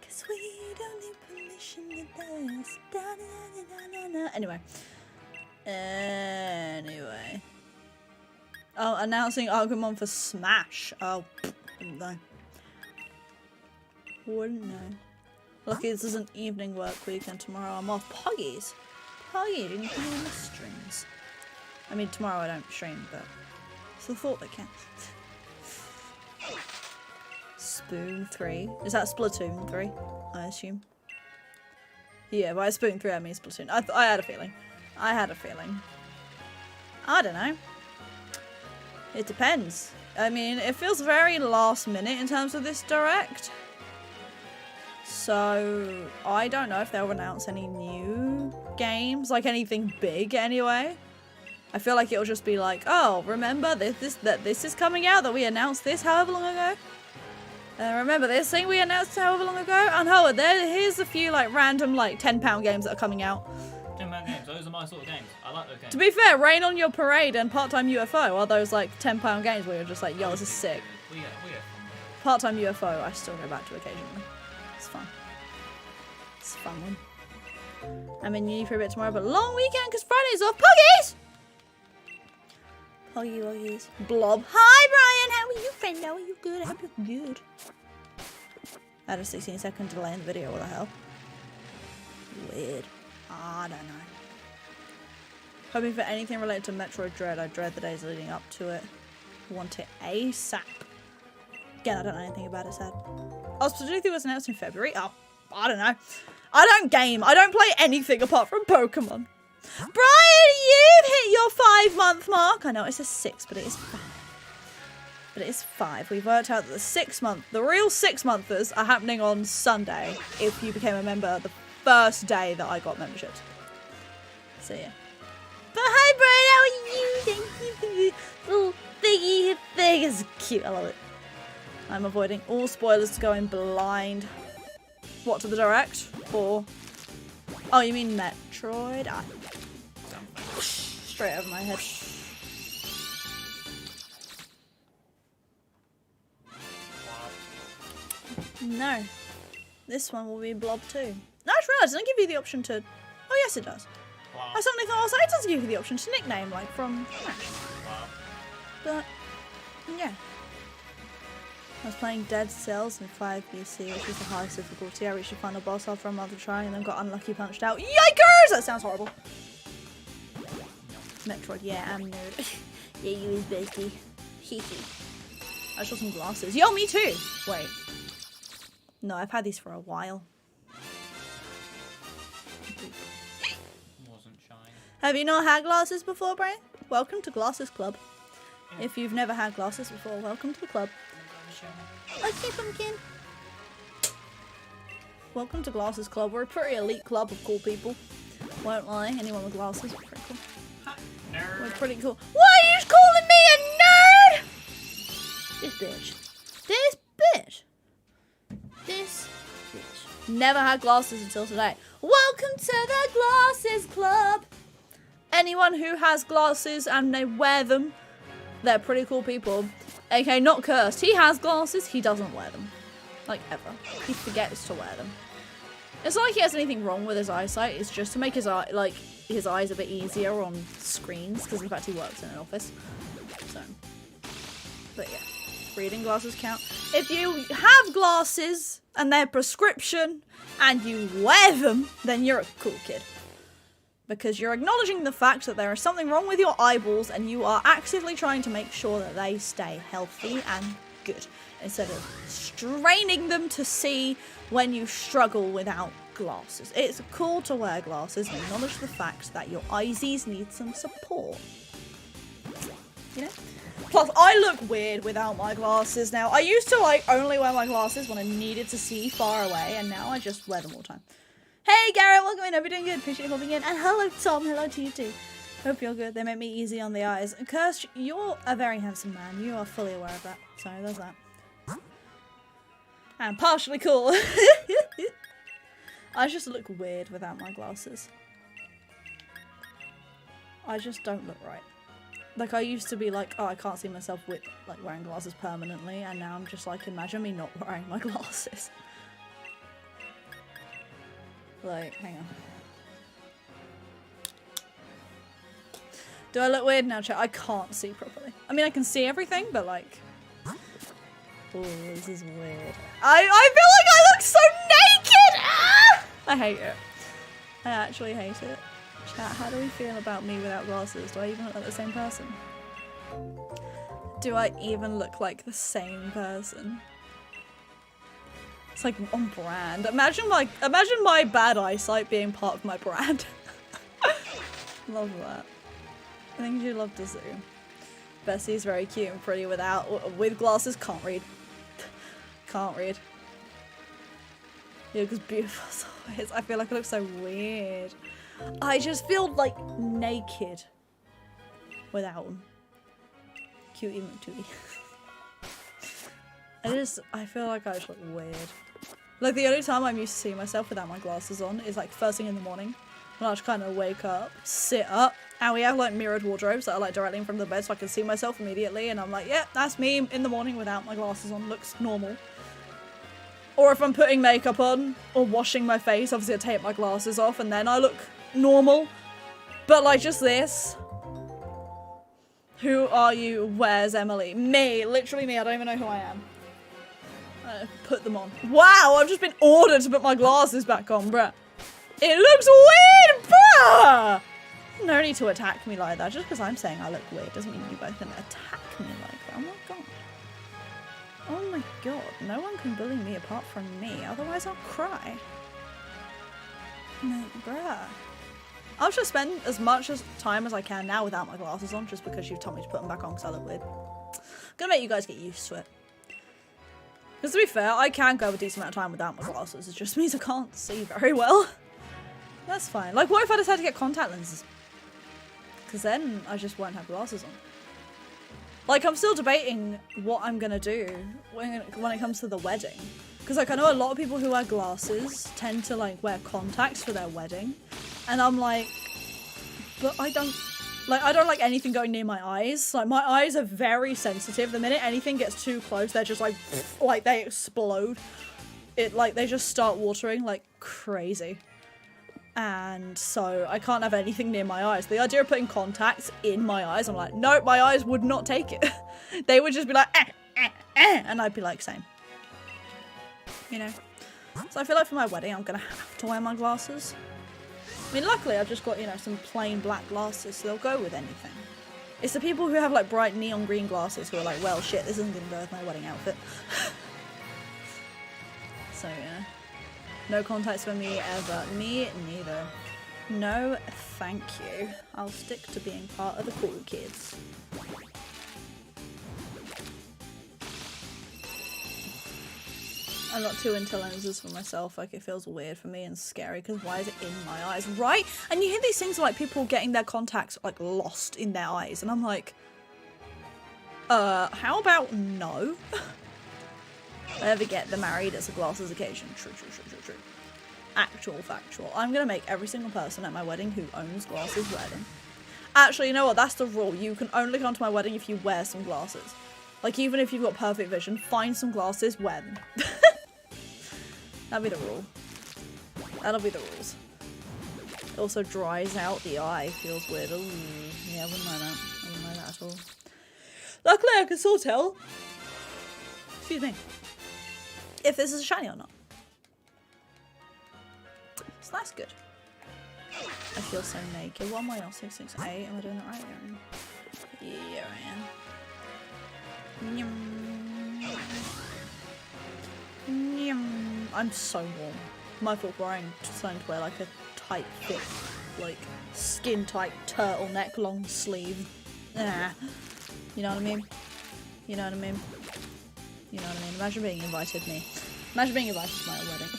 'Cause we don't need permission to dance. Da, da, da, da, da. Anyway. Oh, announcing Agumon for Smash. Oh, didn't know. Wouldn't know. Lucky this is an evening work week and tomorrow I'm off. Poggies! Poggy didn't come on the strings. I mean, tomorrow I don't stream, but it's the thought that counts. Spoon 3. Is that Splatoon 3? I assume. Yeah, by Spoon 3 I mean Splatoon. I had a feeling. I had a feeling. I don't know. It depends. I mean, it feels very last minute in terms of this direct. So, I don't know if they'll announce any new games, like anything big anyway. I feel like it'll just be like, oh, remember this is coming out, that we announced this however long ago? Remember this thing we announced however long ago? And hold on, here's a few like random like £10 games that are coming out. £10 games, those are my sort of games. I like those games. To be fair, Rain on Your Parade and Part-Time UFO are those like £10 games where you're just like, yo, this is sick. We get fun. Part-Time UFO I still go back to occasionally. It's fun. It's a fun one. I'm in uni for a bit tomorrow, but long weekend because Friday's off. Poggies! Poggy woggies. Blob. Hi, Brian. How are you, friend? How are you? Good. I hope you're good. I had a 16-second delay in the video. What the hell? Weird. I don't know. Hoping for anything related to Metroid Dread. I dread the days leading up to it. Want it ASAP. Again, I don't know anything about it, sad. Oh, Splatoon 3 was announced in February. Oh, I don't know. I don't game. I don't play anything apart from Pokemon. Brian, you've hit your 5-month mark. I know it says 6, but it is 5. But it is 5. We've worked out that the real 6-monthers are happening on Sunday if you became a member the first day that I got memberships. So yeah. But hi, Brian, how are you? Thank you for your little thingy thing. It's cute. I love it. I'm avoiding all spoilers to go in blind. What, to the direct? Or... Oh, you mean Metroid? Ah. Straight over my head. No. This one will be Blob too. No, I just realised it doesn't give you the option to... Oh, yes it does. Wow. I suddenly thought, it doesn't give you the option to nickname, like from Smash. Wow. But, yeah. I was playing Dead Cells in 5 BC, which is the highest difficulty. I reached the final boss after another try and then got unlucky punched out. Yikers! That sounds horrible. Metroid, yeah, I'm nerd. Yeah, you is bestie. Hehe. I saw some glasses. Yo, me too! Wait. No, I've had these for a while. Wasn't shiny. Have you not had glasses before, Brian? Welcome to Glasses Club. Yeah. If you've never had glasses before, welcome to the club. Okay, pumpkin. Welcome to Glasses Club. We're a pretty elite club of cool people. Won't lie, anyone with glasses is pretty cool. Nerd. We're pretty cool. Why are you calling me a nerd? This bitch. This bitch. This bitch. Never had glasses until today. Welcome to the Glasses Club. Anyone who has glasses and they wear them, they're pretty cool people. Okay, not cursed. He has glasses, he doesn't wear them. Like, ever. He forgets to wear them. It's not like he has anything wrong with his eyesight, it's just to make his his eyes a bit easier on screens, because in fact he works in an office. So, but yeah. Reading glasses count. If you have glasses and they're prescription and you wear them, then you're a cool kid. Because you're acknowledging the fact that there is something wrong with your eyeballs and you are actively trying to make sure that they stay healthy and good, instead of straining them to see when you struggle without glasses. It's cool to wear glasses and acknowledge the fact that your eyesies need some support. You know? Plus, I look weird without my glasses now. I used to like only wear my glasses when I needed to see far away, and now I just wear them all the time. Hey Garrett, welcome in. Hope you're doing good. Appreciate you hopping in. And hello Tom, hello to you too. Hope you're good. They make me easy on the eyes. And Kirst, you're a very handsome man. You are fully aware of that. So there's that. And partially cool. I just look weird without my glasses. I just don't look right. Like, I used to be like, oh, I can't see myself with like wearing glasses permanently, and now I'm just like, imagine me not wearing my glasses. Like, hang on. Do I look weird now, chat? I can't see properly. I mean, I can see everything, but like... Oh, this is weird. I feel like I look so naked! Ah! I hate it. I actually hate it. Chat, how do we feel about me without glasses? Do I even look like the same person? Do I even look like the same person? It's like on brand. Imagine my bad eyesight being part of my brand. Love that. I think you love to zoom. Bessie's very cute and pretty with glasses. Can't read. Can't read. You look as beautiful as always. I feel like I look so weird. I just feel like naked without them. Cutie McTootie. I feel like I just look weird. Like, the only time I'm used to seeing myself without my glasses on is like first thing in the morning. When I just kind of wake up, sit up, and we have like mirrored wardrobes that are like directly in front of the bed, so I can see myself immediately, and I'm like, yeah, that's me in the morning without my glasses on, looks normal. Or if I'm putting makeup on, or washing my face, obviously I take my glasses off, and then I look normal. But like, just this. Who are you? Where's Emily? Me, literally me, I don't even know who I am. Put them on. Wow, I've just been ordered to put my glasses back on, bruh. It looks weird, bruh! No need to attack me like that. Just because I'm saying I look weird doesn't mean you both can attack me like that. Oh my god. Oh my god. No one can bully me apart from me, otherwise I'll cry. Like, bruh. I'll just spend as much time as I can now without my glasses on, just because you've told me to put them back on because I look weird. I'm gonna make you guys get used to it. Because to be fair, I can go a decent amount of time without my glasses. It just means I can't see very well. That's fine. Like, what if I decide to get contact lenses? Because then I just won't have glasses on. Like, I'm still debating what I'm gonna do when it comes to the wedding. Because, like, I know a lot of people who wear glasses tend to, like, wear contacts for their wedding. And I'm like, but I don't like anything going near my eyes. Like, my eyes are very sensitive. The minute anything gets too close, they're just like they explode. they just start watering like crazy. And so I can't have anything near my eyes. The idea of putting contacts in my eyes, I'm like, nope, my eyes would not take it. They would just be like, and I'd be like, same. You know? So I feel like for my wedding, I'm gonna have to wear my glasses. I mean, luckily I've just got, you know, some plain black glasses, so they'll go with anything. It's the people who have like bright neon green glasses who are like, well, shit, this isn't gonna go with my wedding outfit. So yeah. No contacts for me ever. Me neither. No, thank you. I'll stick to being part of the cool kids. I'm not too into lenses for myself. Like, it feels weird for me and scary because why is it in my eyes, right? And you hear these things like people getting their contacts like lost in their eyes, and I'm like, how about no? I ever get the married as a glasses occasion. True. Actual factual. I'm gonna make every single person at my wedding who owns glasses wear them. Actually, you know what? That's the rule. You can only come to my wedding if you wear some glasses. Like, even if you've got perfect vision, find some glasses, wear them. That'll be the rule. That'll be the rules. It also dries out the eye. Feels weird. Ooh, yeah, I wouldn't mind that. I wouldn't mind that at all. Luckily, I can still tell. Excuse me. If this is shiny or not. So that's good. I feel so naked. What am I on? 668? Am I doing that right? Yeah, I am. I'm so warm. My fault for I'm starting to wear like a tight fit, like skin tight turtleneck, long sleeve. You know what I mean? You know what I mean? You know what I mean? Imagine being invited Imagine being invited to my wedding.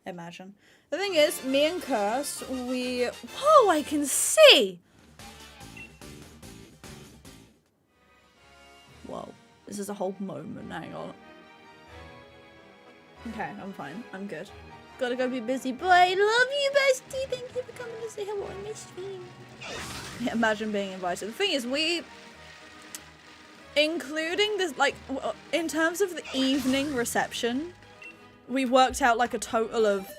Imagine. The thing is, me and Curse, whoa, I can see! Whoa. This is a whole moment. Hang on. Okay, I'm fine. I'm good. Gotta go be busy, but I love you, bestie! Thank you for coming to say hello on my stream. Yeah, imagine being invited. The thing is, including this, like, in terms of the evening reception, we worked out like a total of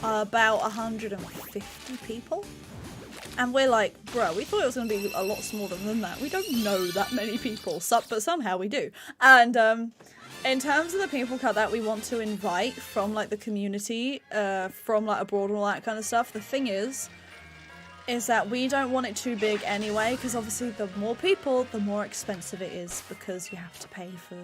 about 150 people. And we're like, bro, we thought it was going to be a lot smaller than that. We don't know that many people, but somehow we do. And in terms of the people that we want to invite from like the community, from like abroad and all that kind of stuff, the thing is that we don't want it too big anyway, because obviously the more people, the more expensive it is, because you have to pay for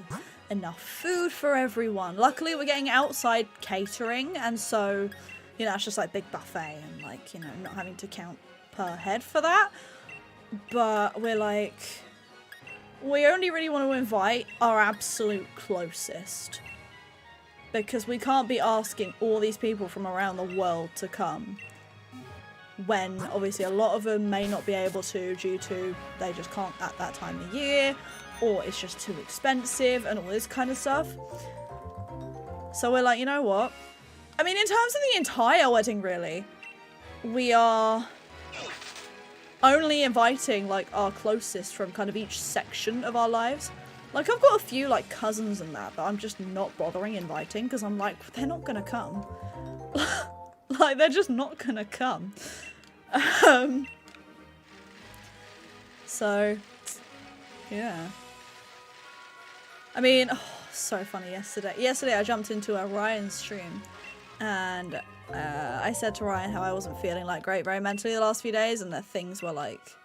enough food for everyone. Luckily, we're getting outside catering, and so, you know, it's just like big buffet and like, you know, not having to count per head for that. But we're like, we only really want to invite our absolute closest, because we can't be asking all these people from around the world to come when obviously a lot of them may not be able to due to they just can't at that time of year, or it's just too expensive and all this kind of stuff. So we're like, you know what? I mean, in terms of the entire wedding, really, we are only inviting like our closest from kind of each section of our lives. Like, I've got a few like cousins and that I'm just not bothering inviting, because I'm like, they're not gonna come. Like, they're just not gonna come. So, yeah. I mean, oh, so funny yesterday. Yesterday I jumped into a Ryan's stream, and I said to Ryan how I wasn't feeling like great very mentally the last few days, and that things were like,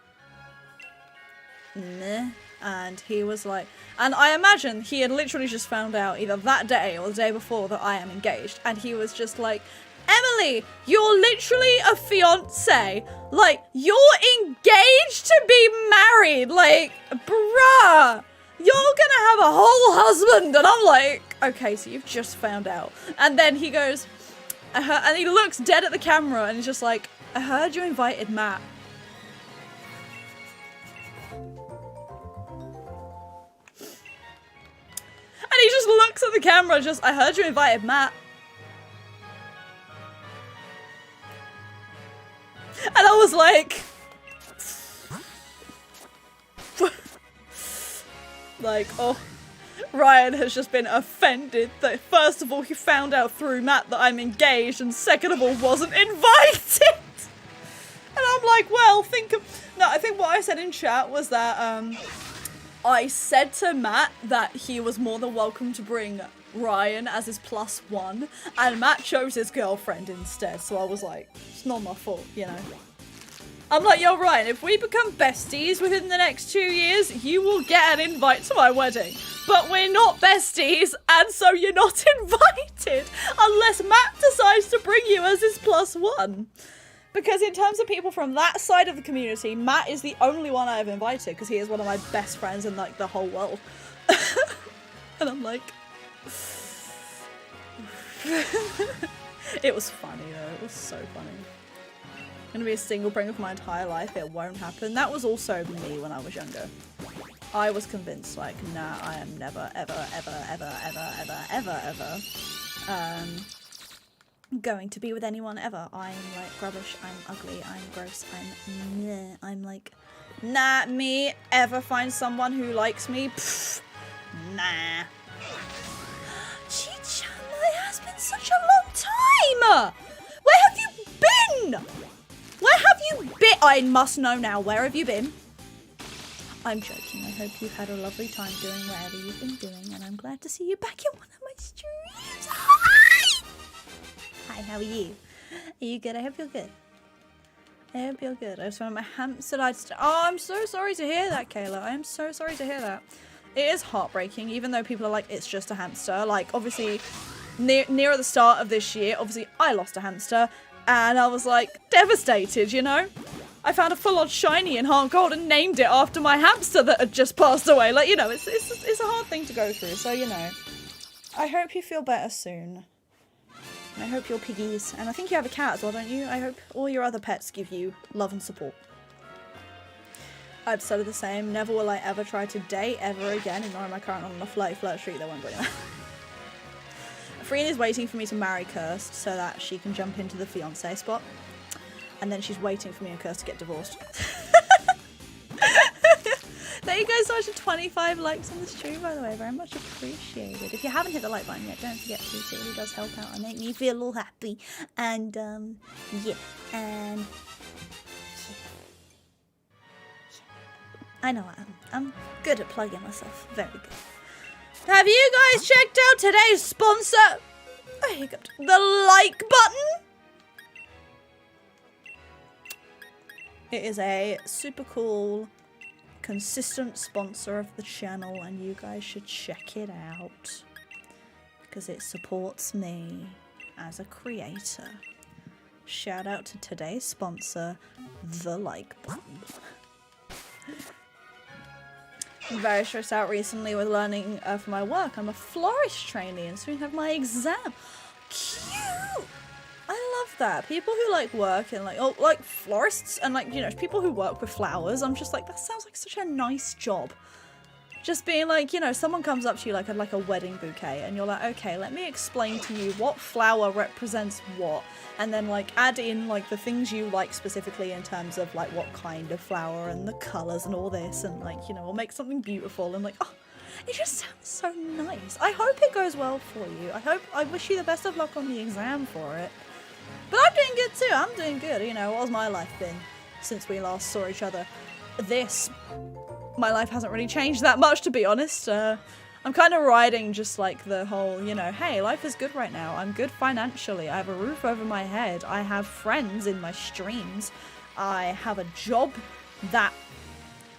meh. And he was like, and I imagine he had literally just found out either that day or the day before that I am engaged, and he was just like, Emily, you're literally a fiance. Like, you're engaged to be married. Like, bruh, you're gonna have a whole husband. And I'm like, okay, so you've just found out. And then he goes, and he looks dead at the camera and he's just like, I heard you invited Matt. And he just looks at the camera, just, I heard you invited Matt. And I was like, oh, Ryan has just been offended that first of all he found out through Matt that I'm engaged, and second of all wasn't invited. And I'm like, well, I think what I said in chat was that I said to Matt that he was more than welcome to bring Ryan as his +1, and Matt chose his girlfriend instead, so I was like, it's not my fault, you know. I'm like, yo, Ryan, if we become besties within the next 2 years, you will get an invite to my wedding. But we're not besties, and so you're not invited unless Matt decides to bring you as his +1. Because in terms of people from that side of the community, Matt is the only one I've invited because he is one of my best friends in like the whole world. And I'm like... It was funny though, it was so funny. I'm gonna be a single bringer for my entire life, it won't happen. That was also me when I was younger. I was convinced, like, nah, I am never, ever, ever, ever, ever, ever, ever, ever, going to be with anyone ever. I'm, like, rubbish, I'm ugly, I'm gross, I'm meh. I'm like, nah, me ever find someone who likes me? Pfft, nah. Chi-chan, it has been such a long time! Where have you been? Where have you been? I must know now. Where have you been? I'm joking. I hope you've had a lovely time doing whatever you've been doing, and I'm glad to see you back in one of my streams. Hi! Hi, how are you? Are you good? I hope you're good. I hope you're good. I just found my hamster died. Oh, I'm so sorry to hear that, Kayla. I am so sorry to hear that. It is heartbreaking, even though people are like, it's just a hamster. Like, obviously, near the start of this year, obviously, I lost a hamster. And I was like, devastated, you know? I found a full-on shiny in Heart Gold and named it after my hamster that had just passed away. Like, you know, it's a hard thing to go through. So, you know, I hope you feel better soon. And I hope your piggies, and I think you have a cat as well, don't you? I hope all your other pets give you love and support. I've said the same. Never will I ever try to date ever again. Ignoring my current on a flirt streak, that won't bring that. Freen is waiting for me to marry Kirst so that she can jump into the fiance spot. And then she's waiting for me and Kirst to get divorced. Thank you guys so much for 25 likes on the stream, by the way. Very much appreciated. If you haven't hit the like button yet, don't forget to. It really does help out and make me feel all happy. And, yeah. And... I know I am. I'm good at plugging myself. Very good. Have you guys checked out today's sponsor? Oh, you got the like button. It is a super cool, consistent sponsor of the channel, and you guys should check it out because it supports me as a creator. Shout out to today's sponsor, the like button. I'm very stressed out recently with learning for my work. I'm a florist trainee and soon have my exam. Cute! I love that. People who like work in like, oh, like florists and like, you know, people who work with flowers. I'm just like, that sounds like such a nice job. Just being like, you know, someone comes up to you like a wedding bouquet and you're like, okay, let me explain to you what flower represents what. And then like add in like the things you like specifically in terms of like what kind of flower and the colours and all this, and like, you know, we'll make something beautiful and like, oh, it just sounds so nice. I hope it goes well for you. I wish you the best of luck on the exam for it. But I'm doing good too. I'm doing good. You know, what's my life been since we last saw each other? My life hasn't really changed that much, to be honest. I'm kind of riding just like the whole, you know, hey, life is good right now. I'm good financially. I have a roof over my head. I have friends in my streams. I have a job that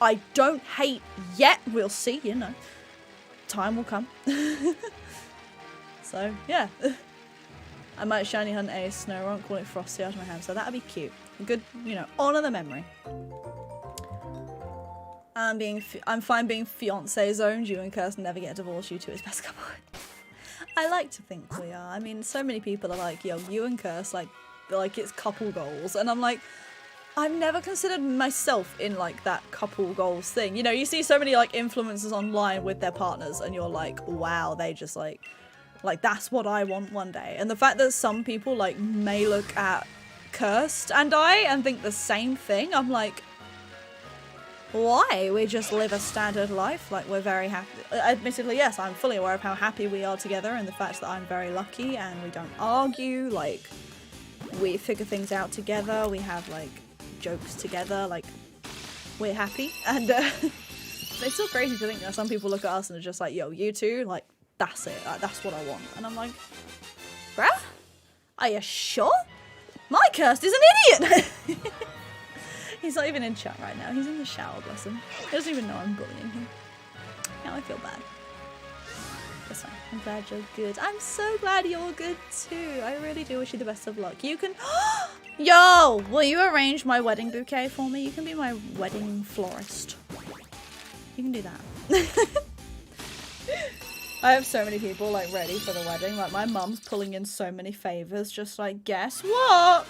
I don't hate yet. We'll see, you know. Time will come. So, yeah. I might shiny hunt a snow runt, call it Frosty out of my hand. So that'd be cute. A good, you know, honour the memory. I'm fine being fiancé zoned. You and Kirsten never get divorced. You two is best couple. I like to think we are. I mean, so many people are like, yo, you and Kirsten, like it's couple goals. And I'm like, I've never considered myself in like that couple goals thing. You know, you see so many like influencers online with their partners and you're like, wow, they just like that's what I want one day. And the fact that some people like may look at Kirst and I and think the same thing, I'm like, why. We just live a standard life. Like, we're very happy. Admittedly, yes, I'm fully aware of how happy we are together and the fact that I'm very lucky and we don't argue. Like, we figure things out together. We have, like, jokes together. Like, we're happy. And it's still crazy to think that some people look at us and are just like, yo, you two, like, that's it. Like, that's what I want. And I'm like, bruh? Are you sure? My Kirst is an idiot! He's not even in chat right now. He's in the shower, bless him. He doesn't even know I'm bullying him. Now I feel bad. That's fine. I'm glad you're good. I'm so glad you're good too. I really do wish you the best of luck. You can... Yo! Will you arrange my wedding bouquet for me? You can be my wedding florist. You can do that. I have so many people, like, ready for the wedding. Like, my mum's pulling in so many favors. Just like, guess what?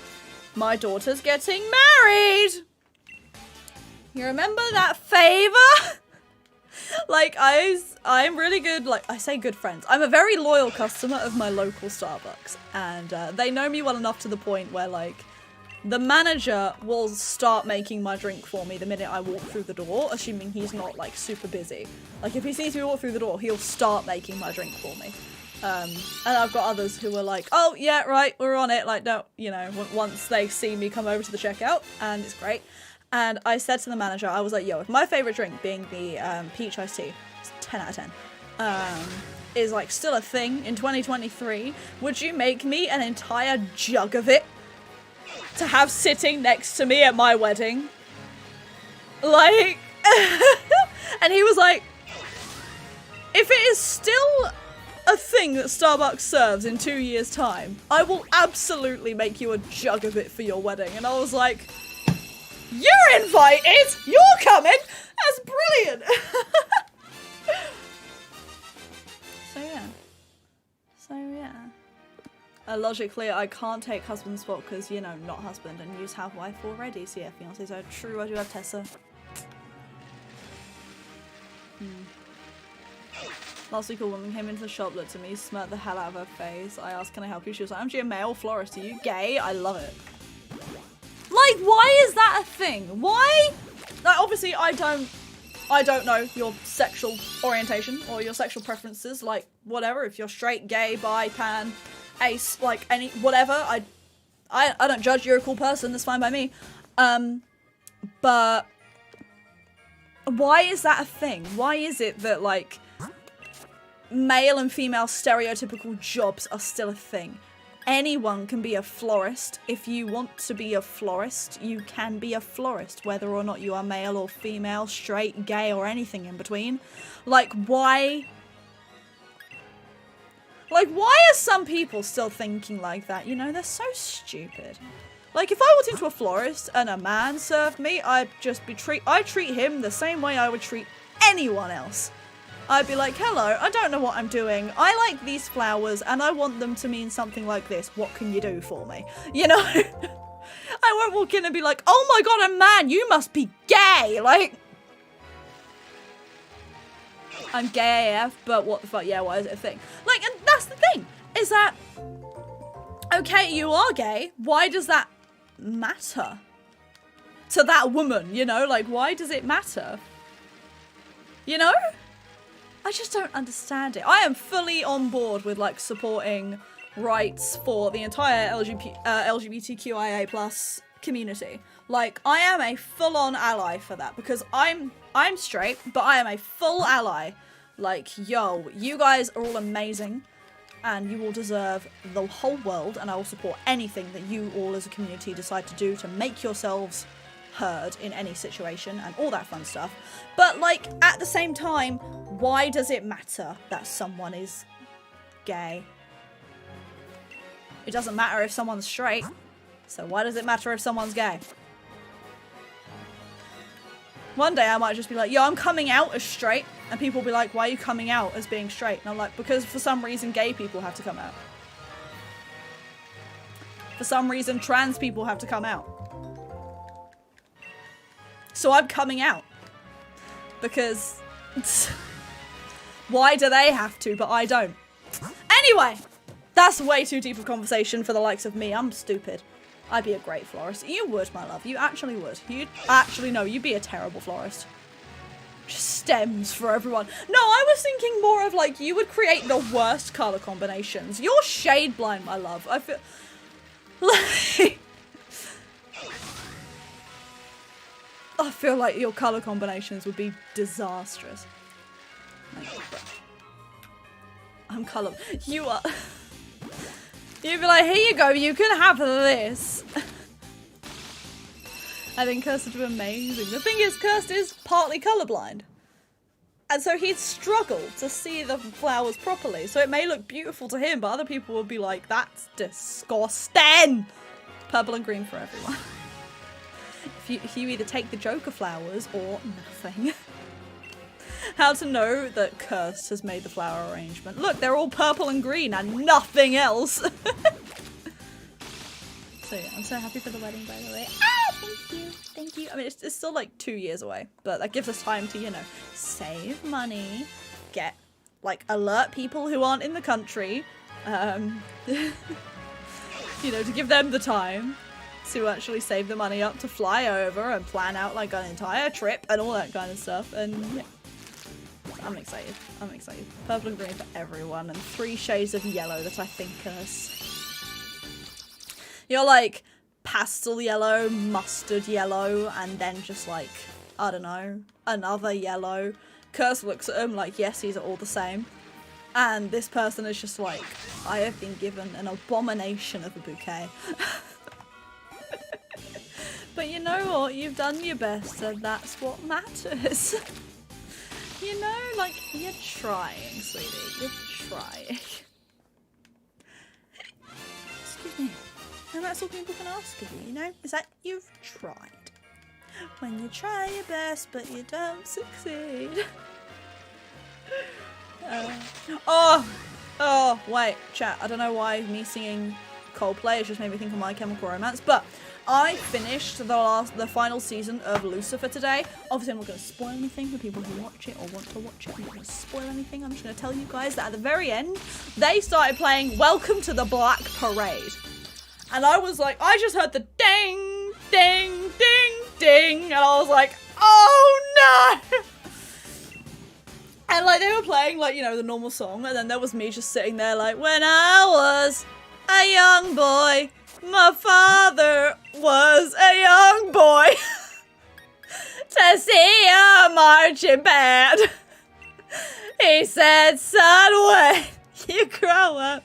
My daughter's getting married! You remember that favor? Like, I'm really good, like, I say good friends. I'm a very loyal customer of my local Starbucks. And they know me well enough to the point where, like, the manager will start making my drink for me the minute I walk through the door, assuming he's not, like, super busy. Like, if he sees me walk through the door, he'll start making my drink for me. And I've got others who are like, oh, yeah, right, we're on it. Like, don't, you know, once they see me come over to the checkout, and it's great. And I said to the manager, I was like, yo, if my favorite drink, being the peach iced tea, it's 10 out of 10, is, like, still a thing in 2023, would you make me an entire jug of it to have sitting next to me at my wedding? Like, and he was like, if it is still a thing that Starbucks serves in 2 years' time, I will absolutely make you a jug of it for your wedding. And I was like, you're invited! You're coming! That's brilliant! So yeah. Logically, I can't take husband's spot because, you know, not husband and use have wife already. So yeah, fiancé. So true, I do have Tessa. Last week a woman came into the shop, looked at me, smirked the hell out of her face. I asked, can I help you? She was like, aren't you a male florist? Are you gay? I love it. Like, why is that a thing? Why? Like, obviously, I don't know your sexual orientation or your sexual preferences. Like, whatever. If you're straight, gay, bi, pan, ace, like, any, whatever. I don't judge. You're a cool person. That's fine by me. But why is that a thing? Why is it that, like, male and female stereotypical jobs are still a thing? Anyone can be a florist. If you want to be a florist, you can be a florist, whether or not you are male or female, straight, gay, or anything in between. Like, why? Like, why are some people still thinking like that? You know, they're so stupid. Like, if I walked into a florist and a man served me, I'd just be I'd treat him the same way I would treat anyone else. I'd be like, hello, I don't know what I'm doing. I like these flowers and I want them to mean something like this. What can you do for me? You know? I won't walk in and be like, oh my god, a man, you must be gay. Like, I'm gay AF, but what the fuck? Yeah, why is it a thing? Like, and that's the thing, is that, okay, you are gay. Why does that matter to that woman? You know, like, why does it matter? You know? I just don't understand it. I am fully on board with, like, supporting rights for the entire LGBTQIA plus community. Like, I am a full-on ally for that because I'm straight, but I am a full ally. Like, yo, you guys are all amazing and you all deserve the whole world, and I will support anything that you all as a community decide to do to make yourselves heard in any situation and all that fun stuff. But, like, at the same time, why does it matter that someone is gay? It doesn't matter if someone's straight, so why does it matter if someone's gay? One day I might just be like, yo, I'm coming out as straight, and people will be like, why are you coming out as being straight? And I'm like, because for some reason gay people have to come out. For some reason trans people have to come out. So I'm coming out. Because why do they have to, but I don't? Anyway, that's way too deep a conversation for the likes of me. I'm stupid. I'd be a great florist. You would, my love. You actually would. You'd actually, no, you'd be a terrible florist. Just stems for everyone. No, I was thinking more of like, you would create the worst color combinations. You're shade blind, my love. I feel like... I feel like your color combinations would be disastrous. I'm color. You are... You'd be like, here you go, you can have this. I think Cursed would do amazing. The thing is, Cursed is partly colorblind. And so he'd struggle to see the flowers properly. So it may look beautiful to him, but other people will be like, that's disgusting. Purple and green for everyone. If you either take the Joker flowers or nothing. How to know that Cursed has made the flower arrangement. Look, they're all purple and green and nothing else. So yeah, I'm so happy for the wedding, by the way. Ah, thank you. Thank you. I mean, it's still like 2 years away, but that gives us time to, you know, save money, get, like, alert people who aren't in the country, you know, to give them the time to actually save the money up to fly over and plan out, like, an entire trip and all that kind of stuff, and yeah. I'm excited. I'm excited. Purple and green for everyone, and 3 shades of yellow that I think us. You're like pastel yellow, mustard yellow, and then just like, I don't know, another yellow. Curse looks at him like, yes, these are all the same. And this person is just like, I have been given an abomination of a bouquet. But you know what? You've done your best, and that's what matters. You know, like, you're trying, sweetie. You're trying. Excuse me. And that's all people can ask of you, you know? Is that you've tried. When you try your best, but you don't succeed. Oh, wait, chat. I don't know why me singing Coldplay has just made me think of My Chemical Romance, but I finished the final season of Lucifer today. Obviously, I'm not going to spoil anything for people who watch it or want to watch it. I'm not going to spoil anything. I'm just going to tell you guys that at the very end, they started playing Welcome to the Black Parade. And I was like, I just heard the ding, ding, ding, ding. And I was like, oh no! And like, they were playing like, you know, the normal song. And then there was me just sitting there like, when I was a young boy, my father was a young boy to see a marching band. He said, son, when you grow up,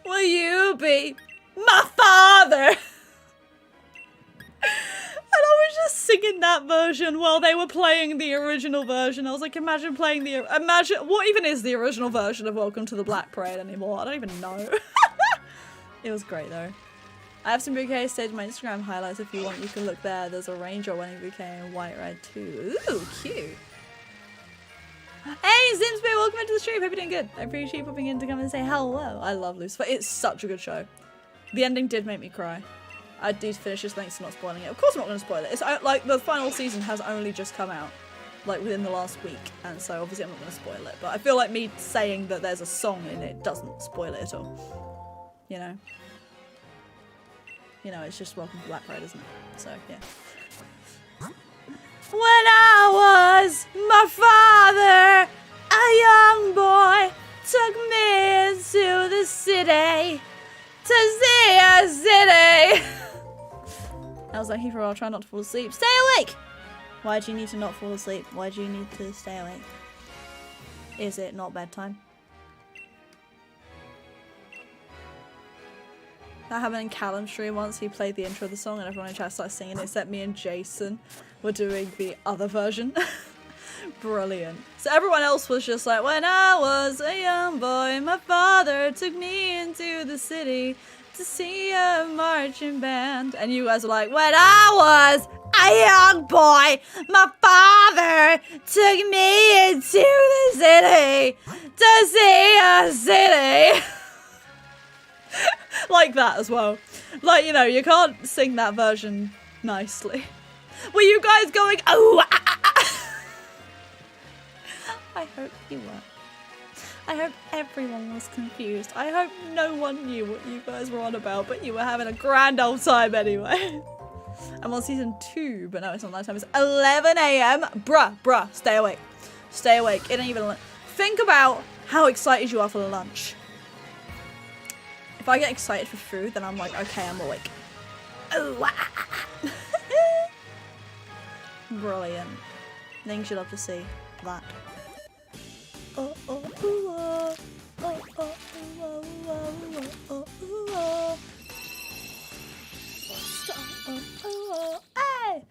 will you be my father? And I was just singing that version while they were playing the original version. I was like, imagine playing what even is the original version of Welcome to the Black Parade anymore? I don't even know. It was great though. I have some bouquets saved in my Instagram highlights. If you want, you can look there. There's a ranger wedding bouquet in white red too. Ooh, cute. Hey, Zimsby, welcome into the stream. Hope you're doing good. I appreciate you popping in to come and say hello. I love Lucifer. It's such a good show. The ending did make me cry. I need to finish this thanks to not spoiling it. Of course I'm not going to spoil it. It's like the final season has only just come out. Like within the last week. And so obviously I'm not going to spoil it. But I feel like me saying that there's a song in it doesn't spoil it at all. You know? You know, it's just Welcome to Black Parade, isn't it? So, yeah. When I was my father, a young boy took me into the city to see a city. I was like, hey, for I'll try not to fall asleep. Stay awake! Why do you need to not fall asleep? Why do you need to stay awake? Is it not bedtime? That happened in Callum's stream once. He played the intro of the song and everyone in chat started singing it, except me and Jason were doing the other version. Brilliant. So everyone else was just like, when I was a young boy, my father took me into the city to see a marching band. And you guys were like, when I was a young boy, my father took me into the city to see a city. Like that as well. Like, you know, you can't sing that version nicely. Were you guys going, oh, ah, ah, ah. I hope you were. I hope everyone was confused. I hope no one knew what you guys were on about, but you were having a grand old time anyway. I'm on season 2, but no, it's not that time. It's 11 a.m. Bruh, stay awake. Stay awake. It ain't even. Think about how excited you are for lunch. If I get excited for food, then I'm like, okay, I'm awake. Oh, brilliant. Things you love to see. That. Oh, oh, oh, oh, oh, oh, oh, oh, oh, oh. Hey!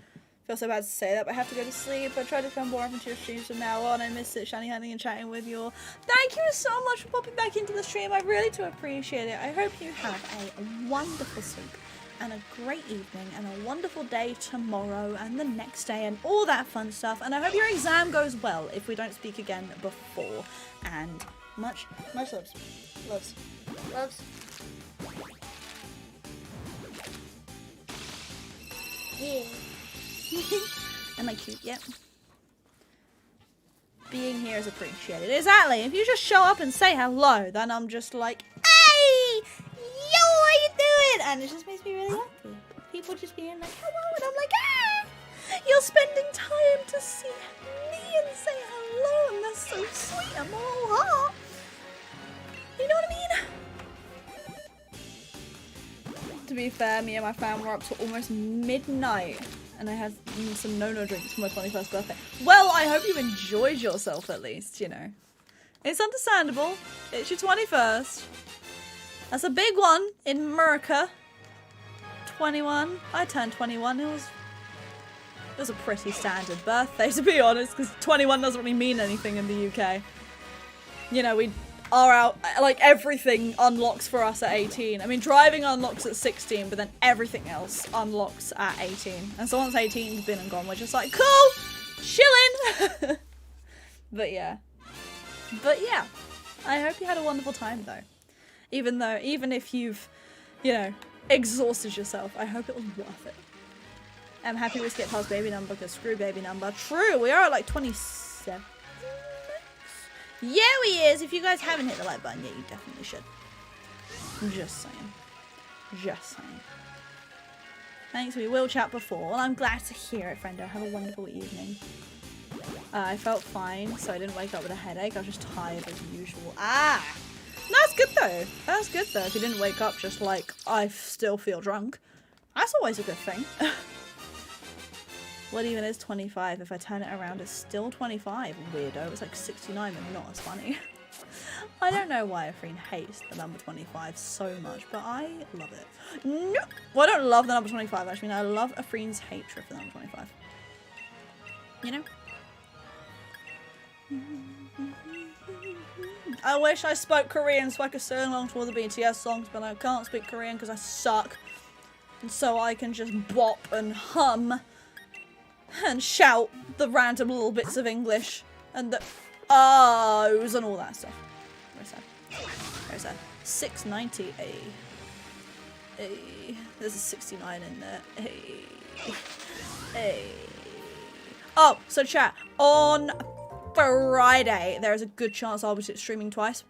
Feel so bad to say that, but I have to go to sleep. I try to come more often to your streams from now on. I miss it, shiny hunting and chatting with you all. Thank you so much for popping back into the stream. I really do appreciate it. I hope you have a wonderful sleep and a great evening and a wonderful day tomorrow and the next day and all that fun stuff. And I hope your exam goes well if we don't speak again before. And much loves. Loves. Yeah. Am I cute? Yep. Being here is appreciated. Exactly. If you just show up and say hello, then I'm just like, hey! Yo, how you doing? And it just makes me really happy. People just being like, hello, and I'm like, ah! You're spending time to see me and say hello, and that's so sweet. I'm all heart. You know what I mean? To be fair, me and my fam were up till almost midnight. And I had some no-no drinks for my 21st birthday. Well, I hope you enjoyed yourself at least, you know. It's understandable. It's your 21st. That's a big one in America. 21. I turned 21. It was a pretty standard birthday, to be honest, because 21 doesn't really mean anything in the UK. You know, we are out, like, everything unlocks for us at 18. I mean, driving unlocks at 16, but then everything else unlocks at 18. And so once 18's been and gone, we're just like, cool, chilling. But yeah, I hope you had a wonderful time though. Even if you've, you know, exhausted yourself, I hope it was worth it. I'm happy we skipped past baby number because screw baby number. True, we are at like 27. Yeah, he is. If you guys haven't hit the like button yet, you definitely should. Just saying. Just saying. Thanks, we will chat before. Well, I'm glad to hear it, friendo. Have a wonderful evening. I felt fine, so I didn't wake up with a headache. I was just tired as usual. Ah! That's good though. That's good though. If you didn't wake up just like, I still feel drunk. That's always a good thing. What even is 25? If I turn it around, it's still 25. Weirdo. It's like 69 and not as funny. I don't know why Afreen hates the number 25 so much, but I love it. No! Well, I don't love the number 25, actually. No, I love Afreen's hatred for the number 25. You know? I wish I spoke Korean so I could sing along to all the BTS songs, but I can't speak Korean because I suck. And so I can just bop and hum and shout the random little bits of English and the ohs and all that stuff. Very sad. Very sad. 690. There's a 69 in there. Oh, so chat. On Friday, there is a good chance I'll be streaming twice.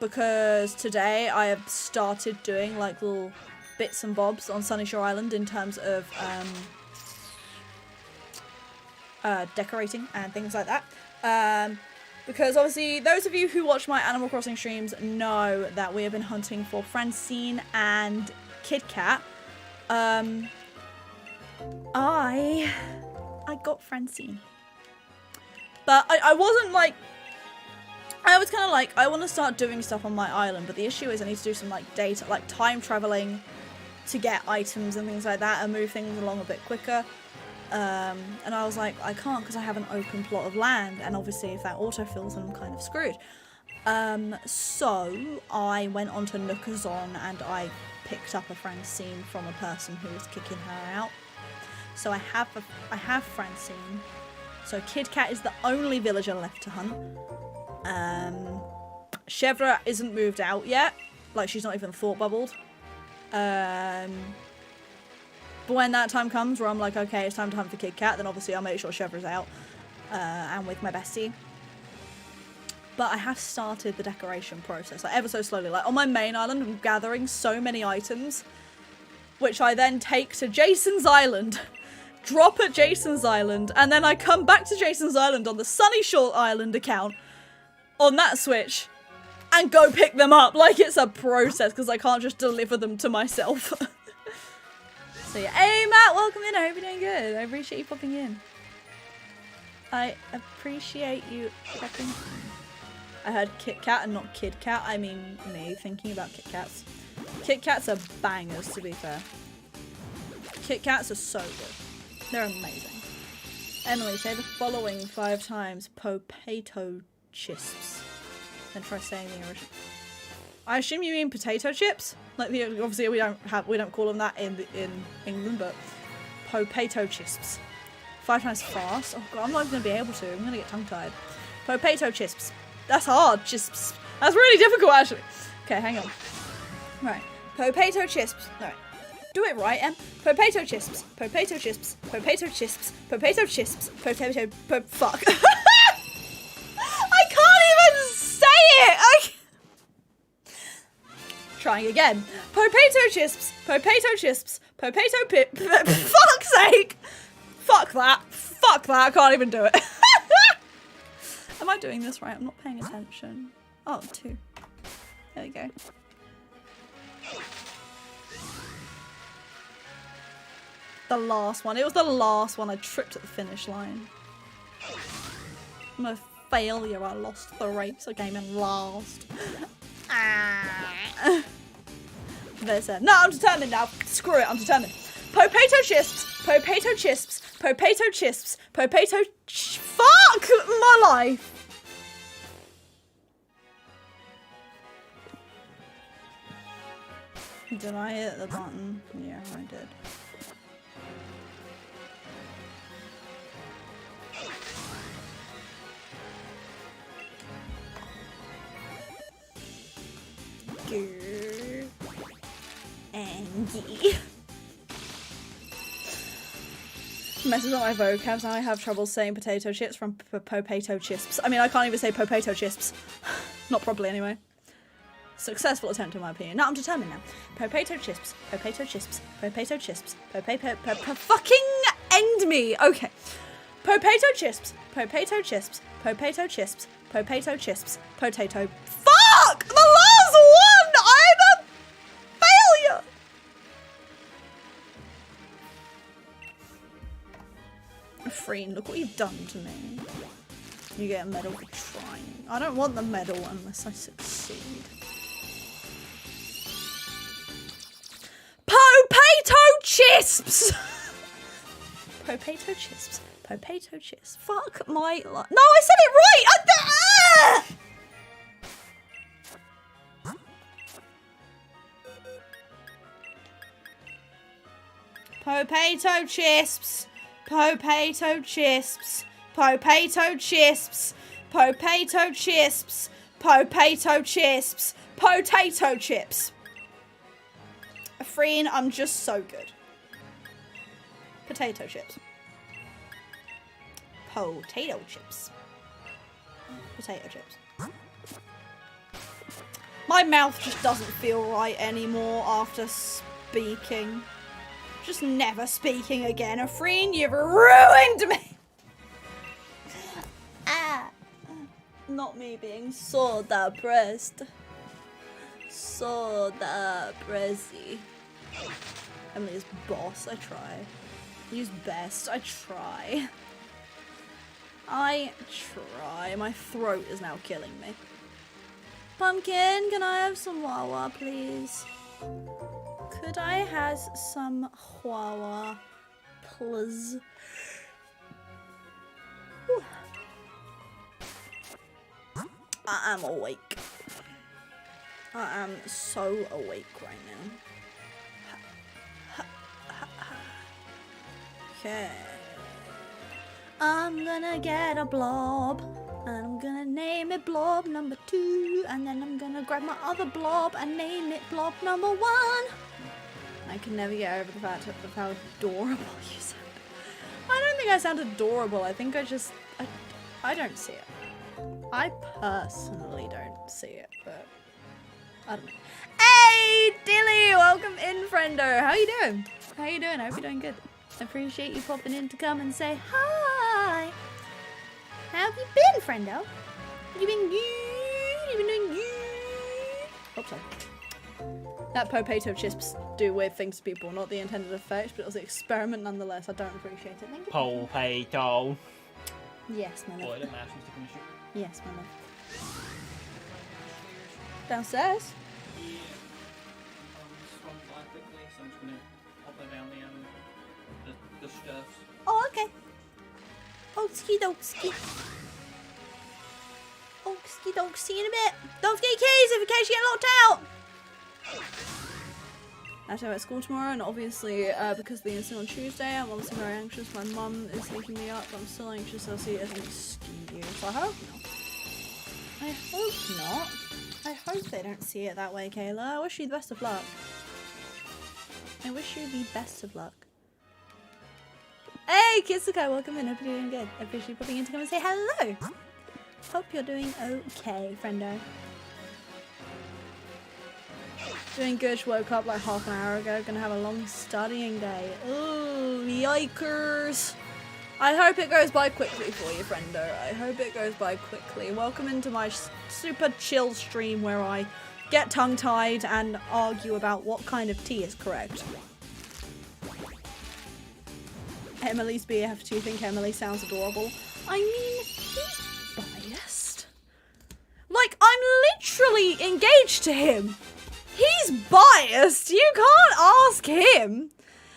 Because today I have started doing like little bits and bobs on Sunny Shore Island in terms of decorating and things like that. Because obviously those of you who watch my Animal Crossing streams know that we have been hunting for Francine and Kit Kat. I got Francine. But I wasn't like, I was kind of like, I want to start doing stuff on my island, but the issue is I need to do some like data, like time traveling to get items and things like that and move things along a bit quicker. And I was like, I can't because I have an open plot of land, and obviously if that autofills, then I'm kind of screwed. So I went on to Nookazon and I picked up a Francine from a person who was kicking her out. So I have Francine. So Kit Kat is the only villager left to hunt. Chevra isn't moved out yet. Like, she's not even thought bubbled. But when that time comes where I'm like, okay, it's time to hunt for Kit Kat, then obviously I'll make sure Chevra's out. And with my bestie. but I have started the decoration process, like ever so slowly. Like on my main island, I'm gathering so many items, which I then take to Jason's Island, drop at Jason's Island, and then I come back to Jason's Island on the Sunny Shore Island account on that Switch and go pick them up. Like it's a process because I can't just deliver them to myself. So yeah, hey Matt, welcome in. I hope you're doing good. I appreciate you popping in. I appreciate you popping. I heard Kit Kat and not Kid Kat. I mean me thinking about Kit Kats. Kit Kats are bangers, to be fair. Kit Kats are so good. They're amazing. Emily, say the following 5 times. Potato chips. Then try saying the original. I assume you mean potato chips? Like obviously we don't call them that in England, but potato chips. 5 times fast. Oh god, I'm not even gonna be able to. I'm gonna get tongue tied. Potato chips. That's hard. Chips. That's really difficult actually. Okay, hang on. Right. Potato chips. Alright. Do it right, Em. Potato chips. Potato chips. Potato chips. Potato chips. Fuck. I can't even say it! Trying again. Potato chips. Potato chips. Potato pip. Fuck's sake! Fuck that. Fuck that. I can't even do it. Am I doing this right? I'm not paying attention. Oh, 2. There we go. The last one. It was the last one. I tripped at the finish line. I'm a failure. I lost the race. I came in last. No, I'm determined now. Screw it. I'm determined. Potato chips. Potato chips. Potato chips. Potato. Fuck my life. Did I hit the button? Yeah, I did. Angie. Messes up my vocabs and I have trouble saying potato chips from potato chips. I mean, I can't even say potato chips. Not properly anyway. Successful attempt in my opinion. No, I'm determined now. Potato chips. Potato chips. Potato chips. Fucking end me. Okay. Potato chips. Potato chips. Potato chips. Potato chips. Potato. Fuck! The last one! I'm a failure! Freen, look what you've done to me. You get a medal for trying. I don't want the medal unless I succeed. Potato chips! Potato chips. Potato chips. Fuck my life. No, I said it right! Potato chips. Potato chips. Potato chips. Potato chips. Potato chips. Potato chips. Freen, I'm just so good. Potato chips. Potato chips. Potato chips. My mouth just doesn't feel right anymore after speaking. Just never speaking again. Afreen, you've ruined me! Not me being so depressed. So depressy. Emily's boss, I try. Use best, I try. I try. My throat is now killing me. Pumpkin, can I have some Wawa, please? Could I have some Wawa, please? Whew. I am awake. I am so awake right now. Okay. I'm gonna get a blob. And I'm gonna name it blob number 2. And then I'm gonna grab my other blob and name it blob number 1. I can never get over the fact of how adorable you sound. I don't think I sound adorable. I think I don't see it. I personally don't see it, but I don't know. Hey, Dilly! Welcome in, friendo. How you doing? How you doing? I hope you're doing good. I appreciate you popping in to come and say hi. How have you been, friendo? You been good? You been doing good? Hope so. That potato chips do weird things to people, not the intended effects, but it was an experiment nonetheless. I don't appreciate it. Thank you. Potato. Yes, my love. Boy, don't mash me sticking the shit. Yes, my love. Downstairs? Swap by quickly, so I'm just gonna hop her down the stuffs. Oh, okay. Okie dokie. Okie dokie. See you in a bit. Don't forget your keys in case you get locked out. I have to go at school tomorrow, and obviously, because of the incident on Tuesday, I'm obviously very anxious. My mum is waking me up, but I'm still anxious. I'll see it as an excuse. I hope not. I hope not. I hope they don't see it that way, Kayla. I wish you the best of luck. I wish you the best of luck. Hey, Kitsukai, welcome in. Hope you're doing good. I appreciate you popping in to come and say hello. Hope you're doing okay, friendo. Doing good. She woke up like half an hour ago. Gonna have a long studying day. Ooh, yikers. I hope it goes by quickly for you, friendo. I hope it goes by quickly. Welcome into my super chill stream where I get tongue-tied and argue about what kind of tea is correct. Emily's BF, do you think Emily sounds adorable? I mean, he's biased. Like, I'm literally engaged to him. He's biased. You can't ask him.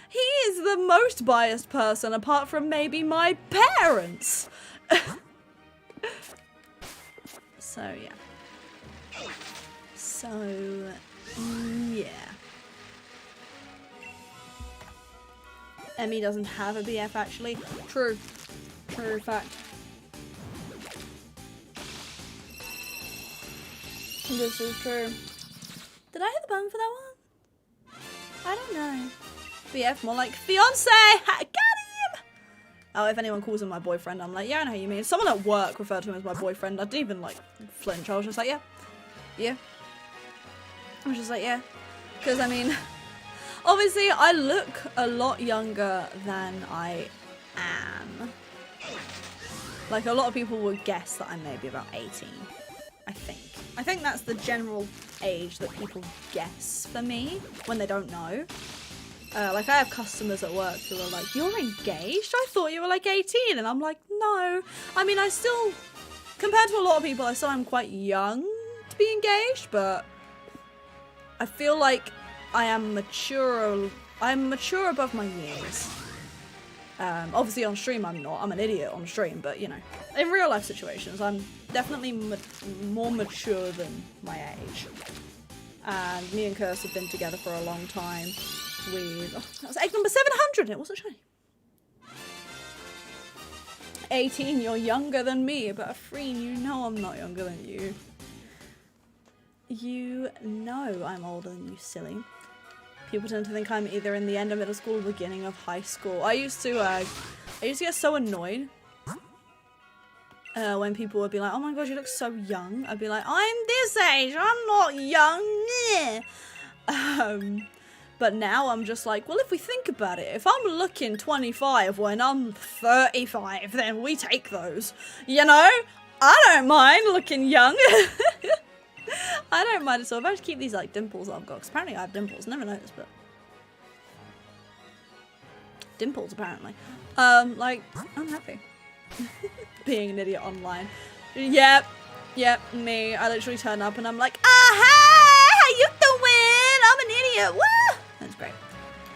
He is the most biased person apart from maybe my parents. So, yeah. So, yeah. Emmy doesn't have a BF, actually. True. True fact. This is true. Did I hit the button for that one? I don't know. BF, more like fiance! Got him! Oh, if anyone calls him my boyfriend, I'm like, yeah, I know who you mean. Someone at work referred to him as my boyfriend. I didn't even, like, flinch. I was just like, yeah. Yeah. I was just like, yeah. Because, I mean, obviously, I look a lot younger than I am. Like, a lot of people would guess that I'm maybe about 18. I think. I think that's the general age that people guess for me when they don't know. Like, I have customers at work who are like, you're engaged? I thought you were like 18. And I'm like, no. I mean, I still, compared to a lot of people, I still am quite young to be engaged, but I feel like I am mature. I'm mature above my years. Obviously on stream I'm not. I'm an idiot on stream, but you know, in real life situations, I'm definitely more mature than my age. And me and Curse have been together for a long time. With that was egg number 700. It wasn't shiny. 18, you're younger than me, but Afreen, you know I'm not younger than you. You know I'm older than you, silly. People tend to think I'm either in the end of middle school or the beginning of high school. I used to get so annoyed when people would be like, oh my gosh, you look so young. I'd be like, I'm this age, I'm not young. But now I'm just like, well, if we think about it, if I'm looking 25 when I'm 35, then we take those. You know? I don't mind looking young. I don't mind at all. If I just keep these like dimples I've got, because apparently I have dimples. Never noticed, but dimples apparently. Like, I'm happy. Being an idiot online. Yep, me. I literally turn up and I'm like, hey, how you doing? I'm an idiot. Woo! That's great.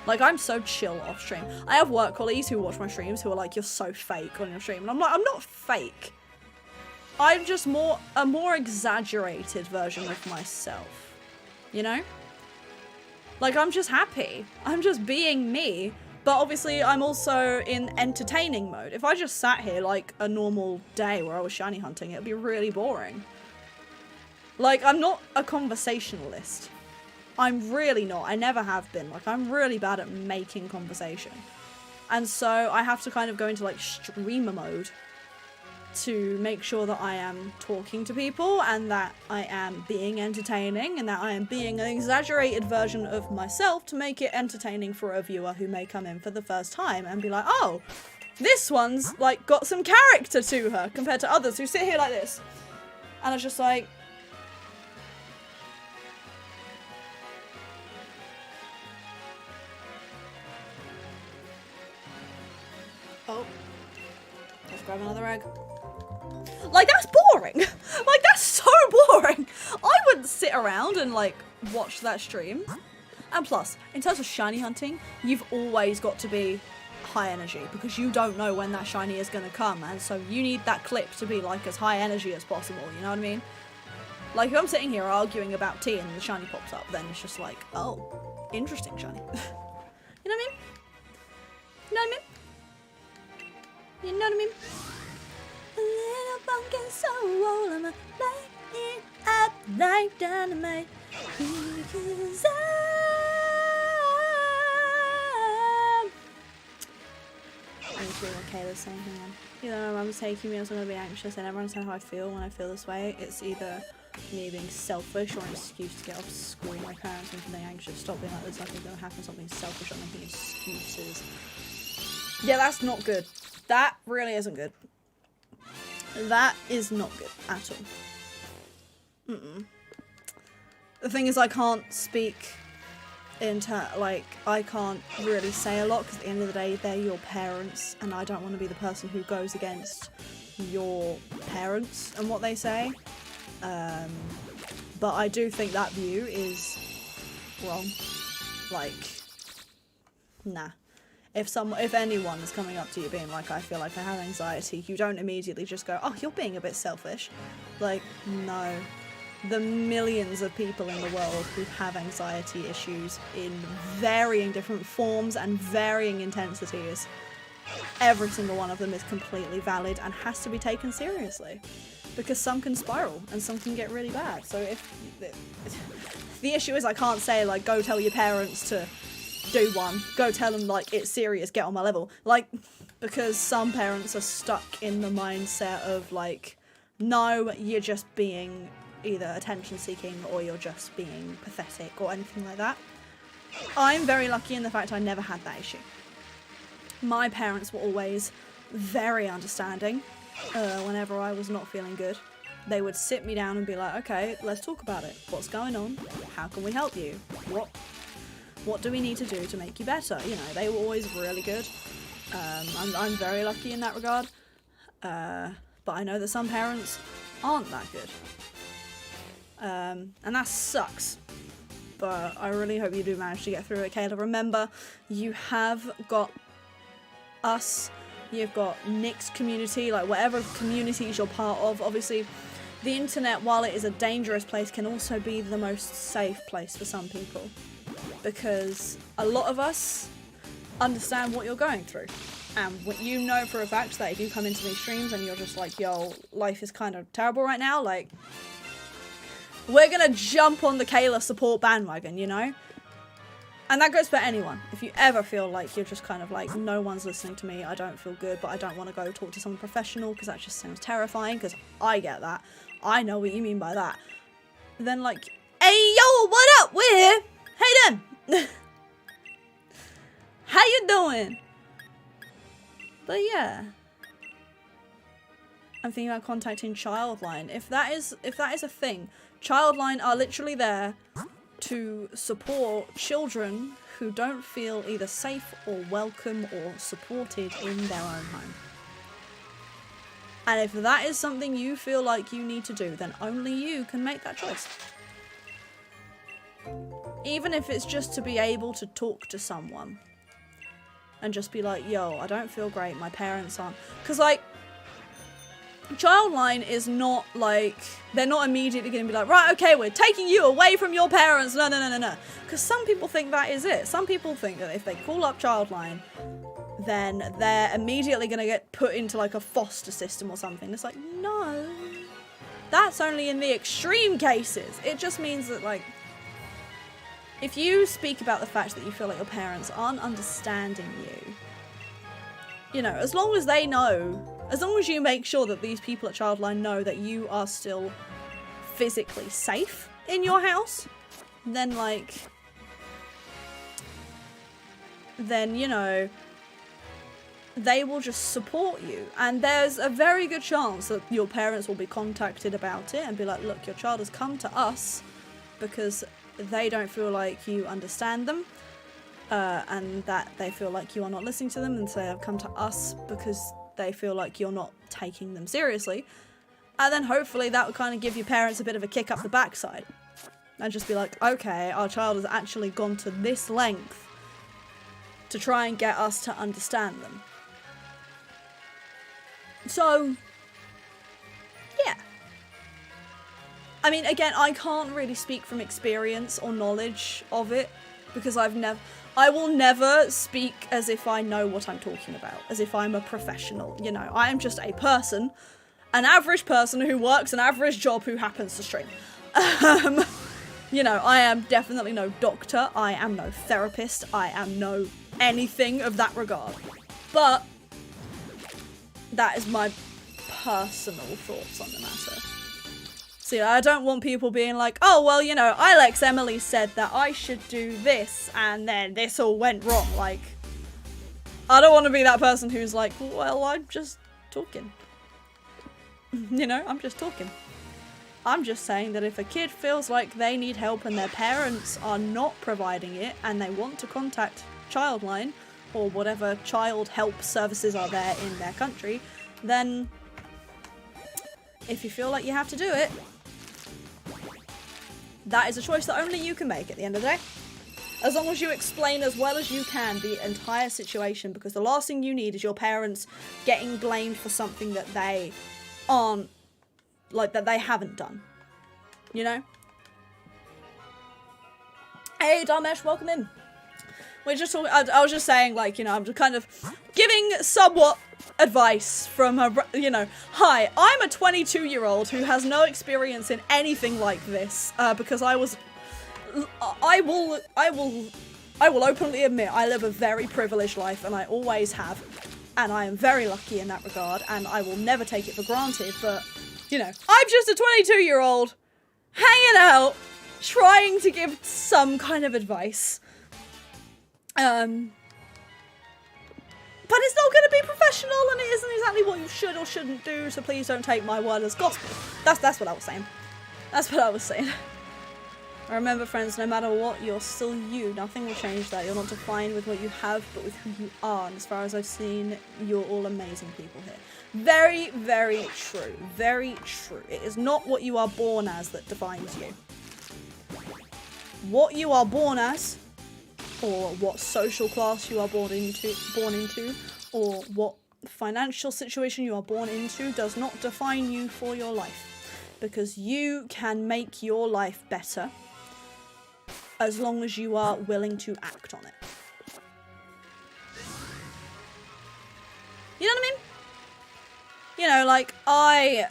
Like, I'm so chill off stream. I have work colleagues who watch my streams who are like, you're so fake on your stream. And I'm like, I'm not fake. I'm just a more exaggerated version of myself, you know? Like, I'm just happy. I'm just being me. But obviously, I'm also in entertaining mode. If I just sat here like a normal day where I was shiny hunting, it'd be really boring. Like, I'm not a conversationalist. I'm really not. I never have been. Like, I'm really bad at making conversation. And so I have to kind of go into like streamer mode to make sure that I am talking to people and that I am being entertaining and that I am being an exaggerated version of myself to make it entertaining for a viewer who may come in for the first time and be like, oh, this one's like got some character to her compared to others who sit here like this. And it's just like, oh, let's grab another egg. Like, that's boring. Like, that's so boring. I wouldn't sit around and, like, watch that stream. And plus, in terms of shiny hunting, you've always got to be high energy because you don't know when that shiny is going to come. And so you need that clip to be, like, as high energy as possible. You know what I mean? Like, if I'm sitting here arguing about tea and the shiny pops up, then it's just like, oh, interesting shiny. You know what I mean? You know what I mean? You know what I mean? A little pumpkin soul, I'ma light it up like dynamite. Because I need to read what Kayla's saying, hang on. You know, my mum's taking me, I'm gonna be anxious. I never understand how I feel when I feel this way. It's either me being selfish or an excuse to get off school. My parents make me anxious. Stop being like, there's nothing gonna happen, stop being selfish, I'm making excuses. Yeah, that's not good. That really isn't good. That is not good at all. The thing is, I can't speak like, I can't really say a lot because at the end of the day, they're your parents and I don't want to be the person who goes against your parents and what they say. But I do think that view is wrong. Like, nah. If anyone is coming up to you being like, I feel like I have anxiety, you don't immediately just go, oh, you're being a bit selfish. Like, no. The millions of people in the world who have anxiety issues in varying different forms and varying intensities, every single one of them is completely valid and has to be taken seriously. Because some can spiral and some can get really bad. So if the issue is I can't say, like, go tell your parents to do one, go tell them, like, it's serious, get on my level. Like, because some parents are stuck in the mindset of, like, no, you're just being either attention seeking or you're just being pathetic or anything like that. I'm very lucky in the fact I never had that issue. My parents were always very understanding whenever I was not feeling good. They would sit me down and be like, okay, let's talk about it. What's going on? How can we help you? What do we need to do to make you better? You know, they were always really good. I'm very lucky in that regard. But I know that some parents aren't that good. And that sucks. But I really hope you do manage to get through it, Kayla. Remember, you have got us, you've got Nick's community, like whatever communities you're part of. Obviously, the internet, while it is a dangerous place, can also be the most safe place for some people. Because a lot of us understand what you're going through. And what you know for a fact that if you come into these streams and you're just like, yo, life is kind of terrible right now, like, we're gonna jump on the Kayla support bandwagon, you know? And that goes for anyone. If you ever feel like you're just kind of like, no one's listening to me, I don't feel good, but I don't want to go talk to someone professional because that just sounds terrifying, because I get that. I know what you mean by that. Then like, hey yo, what up? We're here. Hey then. How you doing? But yeah. I'm thinking about contacting Childline. If that is a thing, Childline are literally there to support children who don't feel either safe or welcome or supported in their own home. And if that is something you feel like you need to do, then only you can make that choice. Even if it's just to be able to talk to someone and just be like, yo, I don't feel great, my parents aren't. Because, like, Childline is not like, they're not immediately going to be like, right, okay, we're taking you away from your parents. No. Because some people think that is it. Some people think that if they call up Childline, then they're immediately going to get put into like a foster system or something. It's like, no. That's only in the extreme cases. It just means that, like, if you speak about the fact that you feel like your parents aren't understanding you, you know, as long as they know As long as you make sure that these people at Childline know that you are still physically safe in your house, then like, then, you know, they will just support you. And there's a very good chance that your parents will be contacted about it and be like, look, your child has come to us because they don't feel like you understand them. And that they feel like you are not listening to them, and so they have come to us because they feel like you're not taking them seriously. And then hopefully that will kind of give your parents a bit of a kick up the backside. And just be like, okay, our child has actually gone to this length to try and get us to understand them. So, yeah. I mean, again, I can't really speak from experience or knowledge of it, because I will never speak as if I know what I'm talking about, as if I'm a professional, you know. I am just a person, an average person who works an average job who happens to stream. You know, I am definitely no doctor, I am no therapist, I am no anything of that regard. But that is my personal thoughts on the matter. See, I don't want people being like, oh, well, you know, Ilex Emily said that I should do this, and then this all went wrong. Like, I don't want to be that person who's like, well, I'm just talking. You know, I'm just talking. I'm just saying that if a kid feels like they need help and their parents are not providing it, and they want to contact Childline, or whatever child help services are there in their country, then if you feel like you have to do it, that is a choice that only you can make at the end of the day. As long as you explain as well as you can the entire situation, because the last thing you need is your parents getting blamed for something that they aren't, like, that they haven't done. You know? Hey, Dharmesh, welcome in. We're just talking, I was just saying, like, you know, I'm just kind of giving somewhat advice from a, you know, hi, I'm a 22-year-old who has no experience in anything like this, because I will openly admit I live a very privileged life, and I always have, and I am very lucky in that regard, and I will never take it for granted. But, you know, I'm just a 22-year-old hanging out, trying to give some kind of advice. But it's not going to be professional, and it isn't exactly what you should or shouldn't do, so please don't take my word as gospel. That's what I was saying. That's what I was saying. Remember, friends, no matter what, you're still you. Nothing will change that. You're not defined with what you have, but with who you are. And as far as I've seen, you're all amazing people here. Very, very true. Very true. It is not what you are born as that defines you. What you are born as, or what social class you are born into, or what financial situation you are born into, does not define you for your life. Because you can make your life better as long as you are willing to act on it. You know what I mean? You know, like, I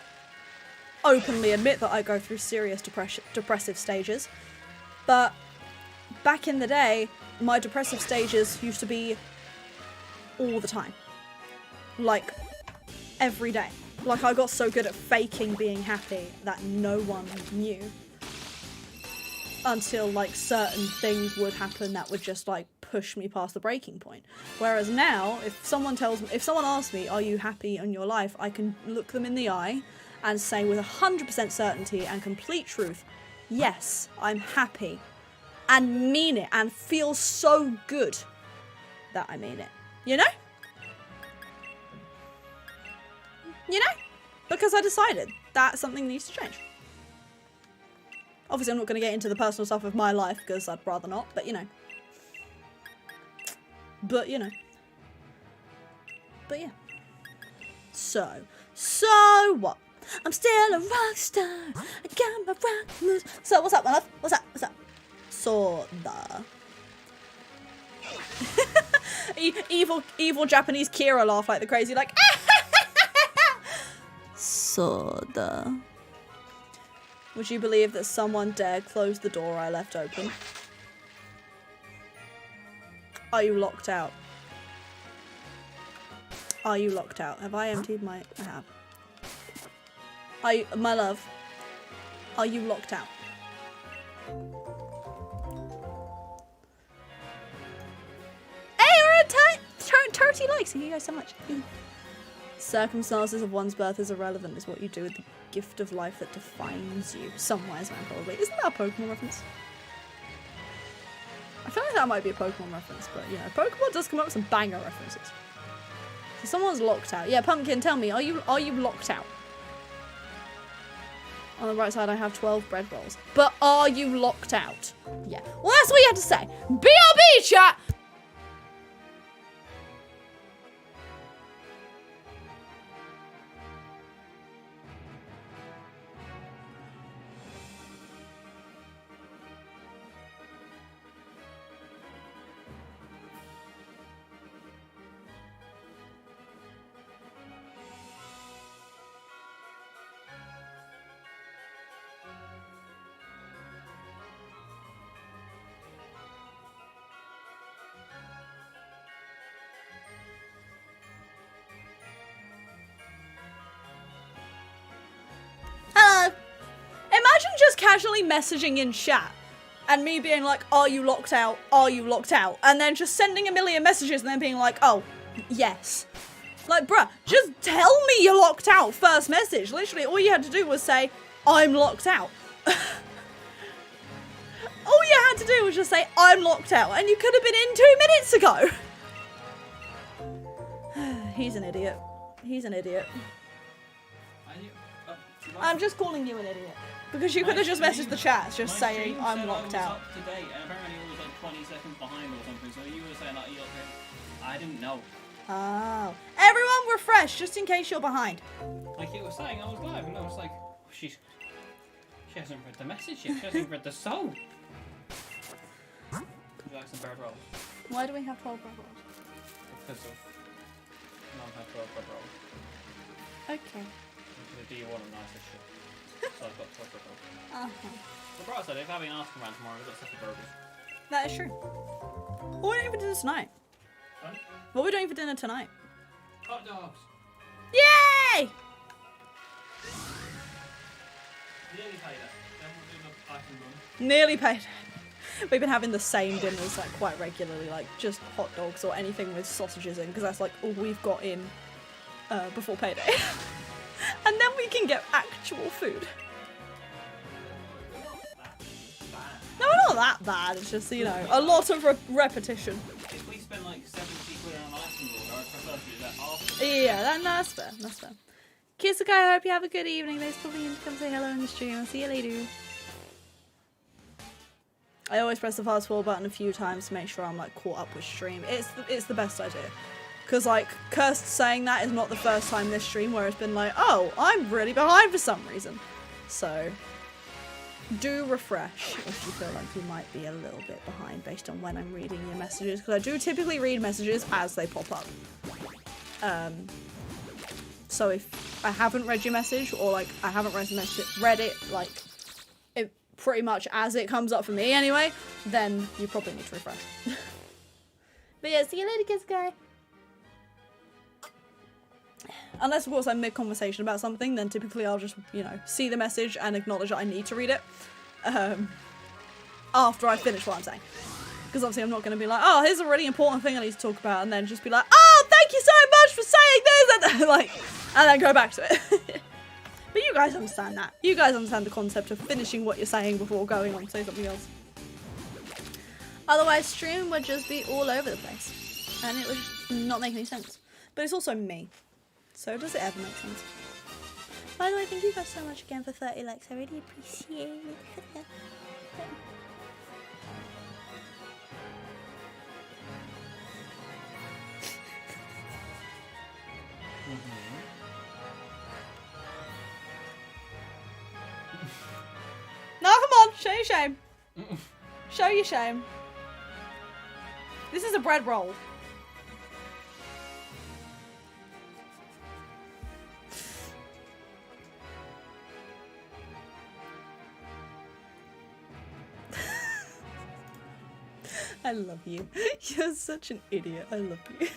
openly admit that I go through serious depressive stages, but back in the day, my depressive stages used to be all the time. Like, every day. Like, I got so good at faking being happy that no one knew. Until, like, certain things would happen that would just, like, push me past the breaking point. Whereas now, if someone asks me, are you happy in your life, I can look them in the eye and say with 100% certainty and complete truth, yes, I'm happy. And mean it, and feel so good that I mean it. You know? You know? Because I decided that something needs to change. Obviously, I'm not going to get into the personal stuff of my life, because I'd rather not, but you know. But, you know. But, yeah. So what? I'm still a rock star. I got my rock moves. So, what's up, my love? What's up? What's up? Soda. evil Japanese Kira laugh like the crazy, like, Soda. Would you believe that someone dared close the door I left open? Are you locked out? Are you locked out? Have I emptied my... I have. Are you... My love. Are you locked out? Hey, we're at 30 likes. Thank you guys so much. Circumstances of one's birth is irrelevant is what you do with the gift of life that defines you. Some wise man, probably. Isn't that a Pokemon reference? I feel like that might be a Pokemon reference, but you know, Pokemon does come up with some banger references. So someone's locked out. Yeah, Pumpkin, tell me, are you locked out? On the right side, I have 12 bread rolls. But are you locked out? Yeah. Well, that's what you had to say. BLB, chat! Hello. Imagine just casually messaging in chat and me being like, are you locked out? Are you locked out? And then just sending a million messages and then being like, oh, yes. Like, bruh, just tell me you're locked out first message. Literally, all you had to do was say, I'm locked out. All you had to do was just say, I'm locked out. And you could have been in 2 minutes ago. He's an idiot. He's an idiot. I'm just calling you an idiot. Because you could have just messaged the chat just saying, I'm locked out. Up to date, and apparently it was like 20 seconds behind or something, so you were saying like, you're okay. I didn't know. Oh. Everyone refresh, just in case you're behind. Like you were saying, I was live, and I was like, oh, she hasn't read the message yet, she hasn't read the soul. Would you like some bread rolls? Why do we have 12 bread rolls? Because of Mum had 12 bread rolls. Okay. Do you want a nicer shit? So I've got 12 bread rolls. Uh-huh. The bright side, if I've been asking around tomorrow, we've got stuff for burgers. That is true. What are we doing for dinner tonight? Huh? What are we doing for dinner tonight? Hot dogs! Yay! Nearly paid it. Then we'll do the ice and bun. Nearly paid. We've been having the same dinners like quite regularly, like just hot dogs or anything with sausages in, because that's like all we've got in before payday. And then we can get actual food. No, we're not that bad. It's just, you know, a lot of repetition. If we spend like 70 quid on an ice and bun, I'd prefer to do that after. Yeah, that's fair. That's fair. Kisukai, I hope you have a good evening. Thanks for being to come say hello in the stream. I'll see you later. I always press the fast forward button a few times to make sure I'm like caught up with stream. It's the best idea. Because like, cursed saying that is not the first time this stream where it's been like, oh, I'm really behind for some reason. So, do refresh if you feel like you might be a little bit behind based on when I'm reading your messages. Because I do typically read messages as they pop up. So if I haven't read your message, or like I haven't read it like it pretty much as it comes up for me anyway, then you probably need to refresh. But yeah, see you later, kids guy. Unless of course I'm mid-conversation about something, then typically I'll just, you know, see the message and acknowledge that I need to read it after I finish what I'm saying. Because obviously I'm not going to be like, oh, here's a really important thing I need to talk about, and then just be like, oh, thank you so much for saying this, and like, and then go back to it. But you guys understand that. You guys understand the concept of finishing what you're saying before going on to say something else. Otherwise, stream would just be all over the place, and it would not make any sense. But it's also me. So does it ever make sense? By the way, thank you guys so much again for 30 likes. I really appreciate it. No, come on, show your shame. Show your shame. This is a bread roll. I love you. You're such an idiot. I love you.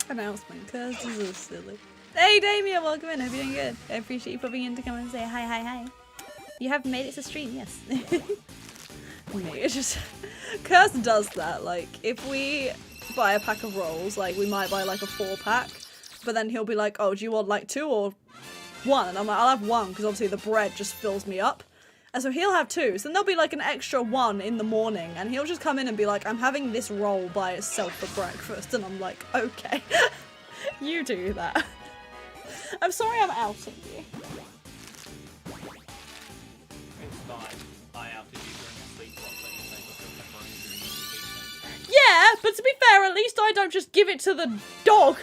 Announcement, cause this is silly. Hey Damien, welcome in. Hope you're doing good. I appreciate you popping in to come and say hi. You have made it to stream, yes. It's just Curse does that. Like if we buy a pack of rolls, like we might buy like a 4-pack, but then he'll be like, "Oh, do you want like 2 or 1?" And I'm like, "I'll have 1 because obviously the bread just fills me up." And so he'll have 2. So then there'll be like an extra 1 in the morning, and he'll just come in and be like, "I'm having this roll by itself for breakfast," and I'm like, "Okay, you do that." I'm sorry I'm outing you. It's fine. I outed you during a sleepwalk, but you say look at pepperoni during the evening. Yeah, but to be fair, at least I don't just give it to the dog.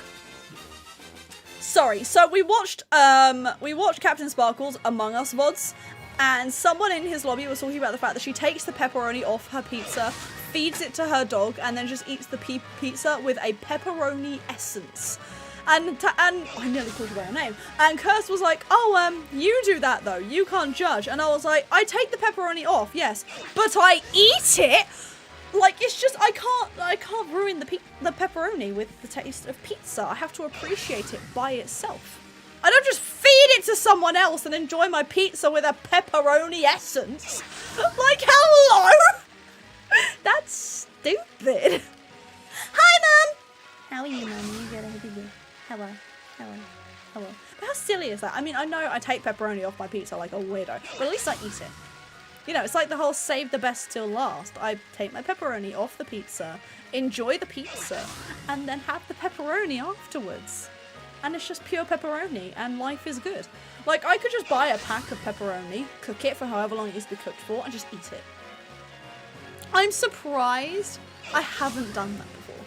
Sorry, so we watched Captain Sparkle's Among Us VODs, and someone in his lobby was talking about the fact that she takes the pepperoni off her pizza, feeds it to her dog, and then just eats the pizza with a pepperoni essence. And I nearly called her by her name. And Curse was like, "Oh, you do that though. You can't judge." And I was like, "I take the pepperoni off, yes, but I eat it." Like it's just I can't ruin the pepperoni with the taste of pizza. I have to appreciate it by itself. I don't just feed it to someone else and enjoy my pizza with a pepperoni essence. Like hello, that's stupid. Hi, Mum. How are you, Mum? You good? I hope you're good. Hello. But how silly is that? I mean, I know I take pepperoni off my pizza like a weirdo, but at least I eat it. You know, it's like the whole save the best till last. I take my pepperoni off the pizza, enjoy the pizza, and then have the pepperoni afterwards. And it's just pure pepperoni, and life is good. Like, I could just buy a pack of pepperoni, cook it for however long it needs to be cooked for, and just eat it. I'm surprised I haven't done that before.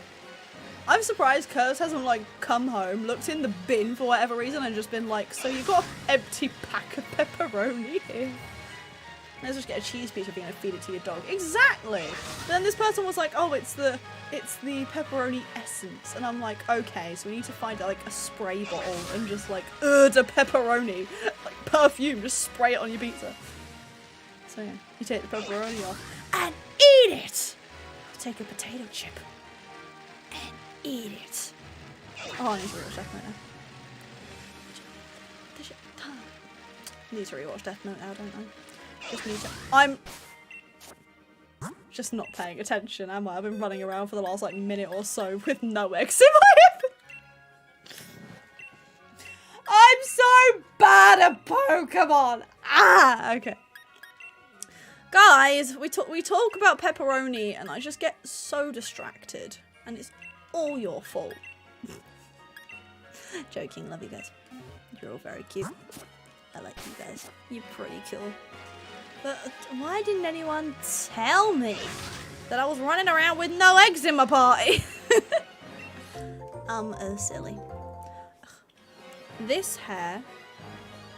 I'm surprised Curse hasn't, like, come home, looked in the bin for whatever reason, and just been like, "So you've got an empty pack of pepperoni here. Let's just get a cheese pizza if you're gonna feed it to your dog." Exactly! Then this person was like, "Oh, it's the pepperoni essence." And I'm like, okay, so we need to find like a spray bottle and just like, the pepperoni. Like perfume, just spray it on your pizza. So yeah, you take the pepperoni off and eat it! Take a potato chip and eat it. Oh, I need to rewatch Death Note now. I need to rewatch Death Note now, don't I? Just need to. I'm just not paying attention, am I? I've been running around for the last like minute or so with no eggs in my head. I'm so bad at Pokemon. Okay. Guys, we talk about pepperoni and I just get so distracted, and it's all your fault. Joking, love you guys. You're all very cute. I like you guys. You're pretty cool. But why didn't anyone tell me that I was running around with no eggs in my party? Silly. This hair,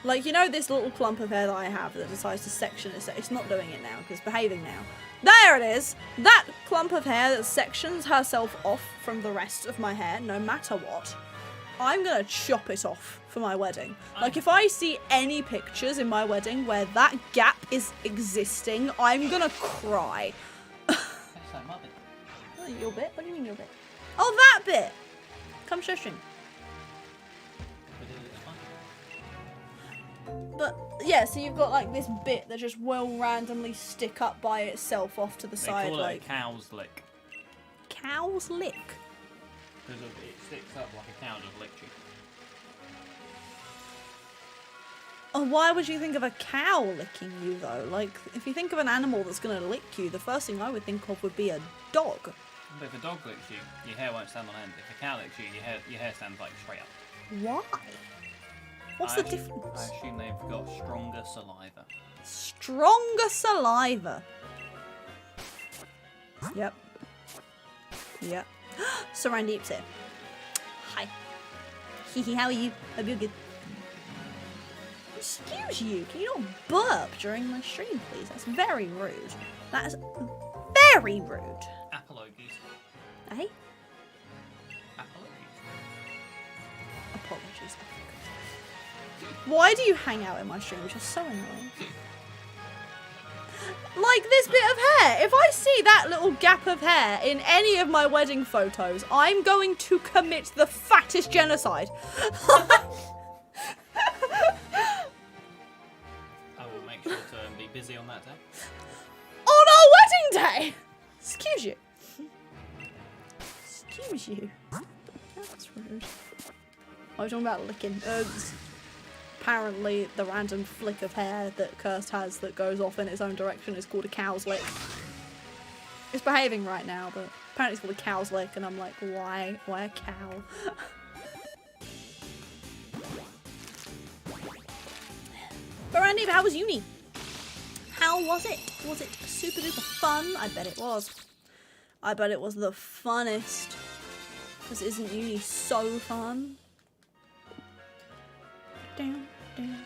like, you know this little clump of hair that I have that decides to section it, it's not doing it now, because it's behaving now. There it is! That clump of hair that sections herself off from the rest of my hair, no matter what, I'm gonna chop it off for my wedding. Like, if I see any pictures in my wedding where that gap is existing, I'm gonna cry. That's so mother. Oh, your bit? What do you mean your bit? Oh, that bit! Come show stream. But, yeah, so you've got, like, this bit that just will randomly stick up by itself off to the side, They call like... it a cow's lick. Cow's lick? Because it sticks up like a cow just licked you. Oh, why would you think of a cow licking you, though? Like, if you think of an animal that's gonna lick you, the first thing I would think of would be a dog. But if a dog licks you, your hair won't stand on end. If a cow licks you, your hair stands like straight up. Why? What's the difference? I assume they've got stronger saliva. Stronger saliva. Yep. Yep. Sarandeep's here. Hi. Hehe, how are you? Hope you're good. Excuse you, can you not burp during my stream, please? That's very rude. That is very rude. Apologies. Eh? Apologies. Apologies. Why do you hang out in my stream, which is so annoying? Like this bit of hair. If I see that little gap of hair in any of my wedding photos, I'm going to commit the fattest genocide. I will make sure to be busy on that day. On our wedding day! Excuse you. Excuse you. That's rude. I was talking about licking. Apparently, the random flick of hair that Kirst has that goes off in its own direction is called a cow's lick. It's behaving right now, but apparently it's called a cow's lick, and I'm like, why? Why a cow? But Randy, how was uni? How was it? Was it super duper fun? I bet it was. I bet it was the funnest. Because isn't uni so fun? Down, down, down,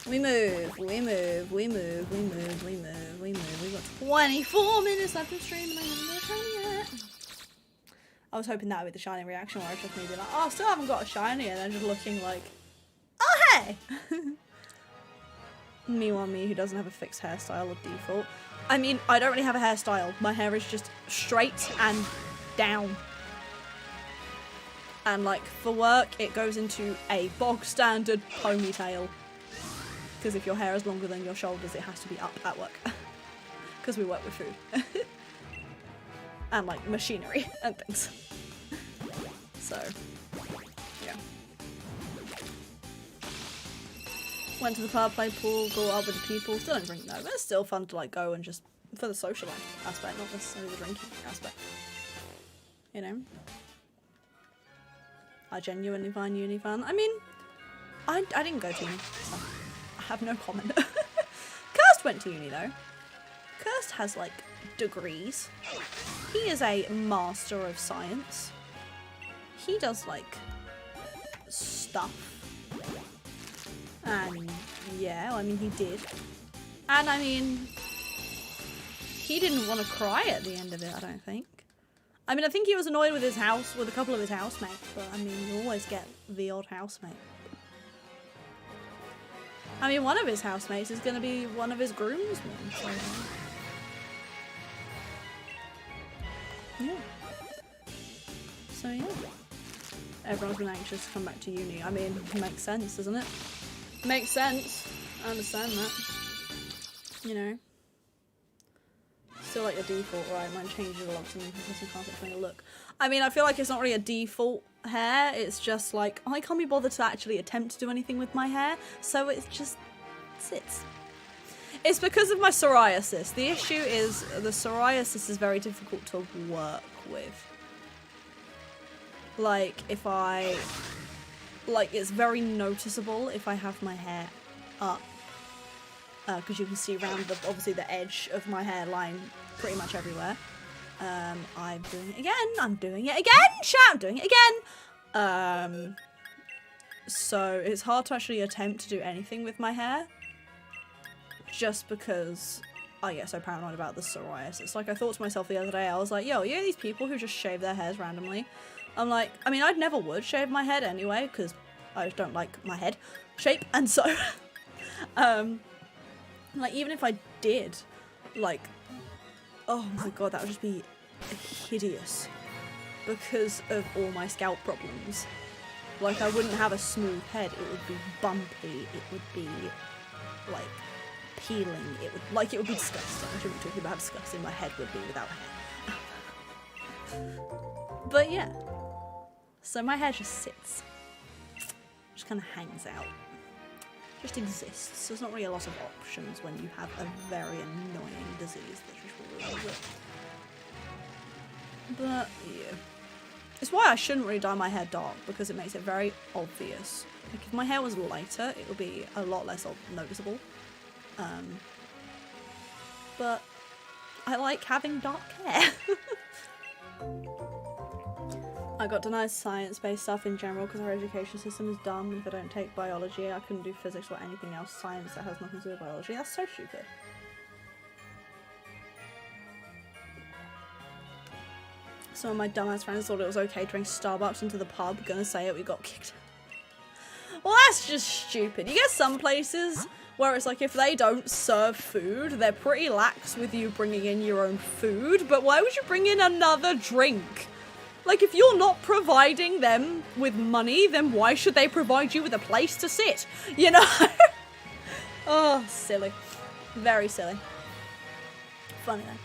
We move, we move, we move, we move, we move, we move. We've got 24 minutes left of stream and I haven't got a shiny yet. I was hoping that would be the shiny reaction where it's just me being like, oh, still haven't got a shiny, and then just looking like, oh, hey! Meanwhile, me who doesn't have a fixed hairstyle of default. I mean, I don't really have a hairstyle. My hair is just straight and down. And like, for work, it goes into a bog standard ponytail. Because if your hair is longer than your shoulders, it has to be up at work. Because we work with food. And like machinery and things. So, yeah. Went to the pub, played pool, go out with the people. Still don't drink though, but it's still fun to like go and just for the social aspect, not necessarily the drinking aspect. You know? I genuinely find uni fun. I mean, I didn't go to uni, so I have no comment. Kirst went to uni though. Kirst has like degrees. He is a master of science. He does like stuff. And yeah, I mean he did. And I mean, he didn't want to cry at the end of it, I don't think. I mean, I think he was annoyed with his house, with a couple of his housemates, but I mean, you always get the odd housemate. I mean, one of his housemates is going to be one of his groomsmen, so... yeah. So yeah. Everyone's been anxious to come back to uni. I mean, it makes sense, doesn't it? Makes sense. I understand that. You know. Still like your default, right? Mine changes a lot to me because you can't explain a look. I mean, I feel like it's not really a default hair. It's just like, I can't be bothered to actually attempt to do anything with my hair. So it just sits. It's because of my psoriasis. The issue is the psoriasis is very difficult to work with. Like, if I... like, it's very noticeable if I have my hair up. Because you can see around, obviously, the edge of my hairline pretty much everywhere. I'm doing it again. I'm doing it again! Shout! I'm doing it again! So, it's hard to actually attempt to do anything with my hair. Just because I get so paranoid about the psoriasis. Like, I thought to myself the other day, I was like, yo, you know these people who just shave their hairs randomly? I'm like, I mean, I'd never would shave my head anyway, because I just don't like my head shape, and so, like, even if I did, like, oh my god, that would just be hideous, because of all my scalp problems. Like, I wouldn't have a smooth head, it would be bumpy, it would be, like, peeling, it would be disgusting. I shouldn't be talking about how disgusting my head would be without hair. But yeah, so my hair just sits, just kind of hangs out, just exists. There's not really a lot of options when you have a very annoying disease that just ruins it. But yeah, it's why I shouldn't really dye my hair dark, because it makes it very obvious. Like, if my hair was lighter, it would be a lot less noticeable. But I like having dark hair. I got denied science-based stuff in general because our education system is dumb. If I don't take biology, I couldn't do physics or anything else. Science that has nothing to do with biology. That's so stupid. Some of my dumbass friends thought it was okay to bring Starbucks into the pub. Gonna say it, we got kicked. Well, that's just stupid. You get some places where it's like if they don't serve food, they're pretty lax with you bringing in your own food. But why would you bring in another drink? Like, if you're not providing them with money, then why should they provide you with a place to sit? You know? Oh, silly. Very silly. Funny though.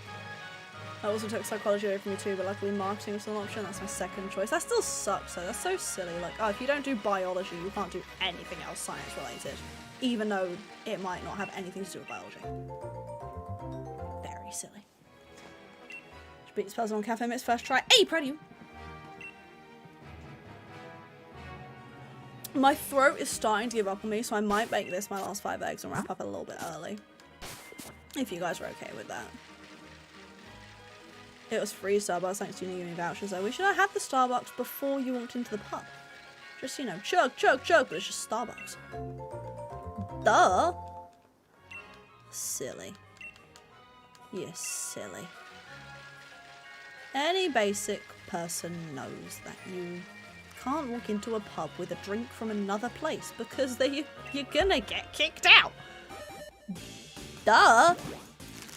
I also took psychology away from me too, but luckily marketing was still an option. That's my second choice. That still sucks though. That's so silly. Like, oh, if you don't do biology, you can't do anything else science related. Even though it might not have anything to do with biology. Very silly. Should beat this puzzle on Cafe Mit's first try. Hey, proud of you. My throat is starting to give up on me, so I might make this my last 5 eggs and wrap up a little bit early. If you guys are okay with that. It was free Starbucks, thanks to you giving me vouchers though. We should have had the Starbucks before you walked into the pub. Just, you know, chug, chug, chug, but it's just Starbucks. Duh! Silly. You're silly. Any basic person knows that you can't walk into a pub with a drink from another place because you're gonna get kicked out. Duh.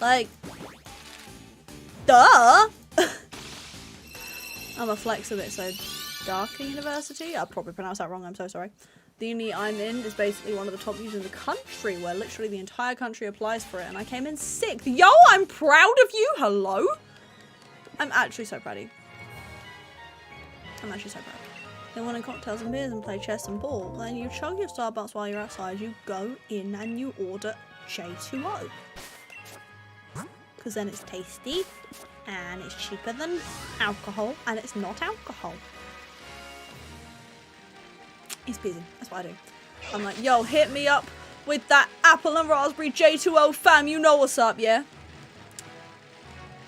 Like, duh. I'm a flex of it, so Darker University? I'll probably pronounce that wrong, I'm so sorry. The uni I'm in is basically one of the top unis in the country where literally the entire country applies for it and I came in 6th. Yo, I'm proud of you, hello? I'm actually so proud of you. I'm actually so proud. They want cocktails and beers and play chess and ball. Then you chug your Starbucks while you're outside. You go in and you order J2O. Because then it's tasty and it's cheaper than alcohol and it's not alcohol. It's busy. That's what I do. I'm like, yo, hit me up with that apple and raspberry J2O fam. You know what's up, yeah?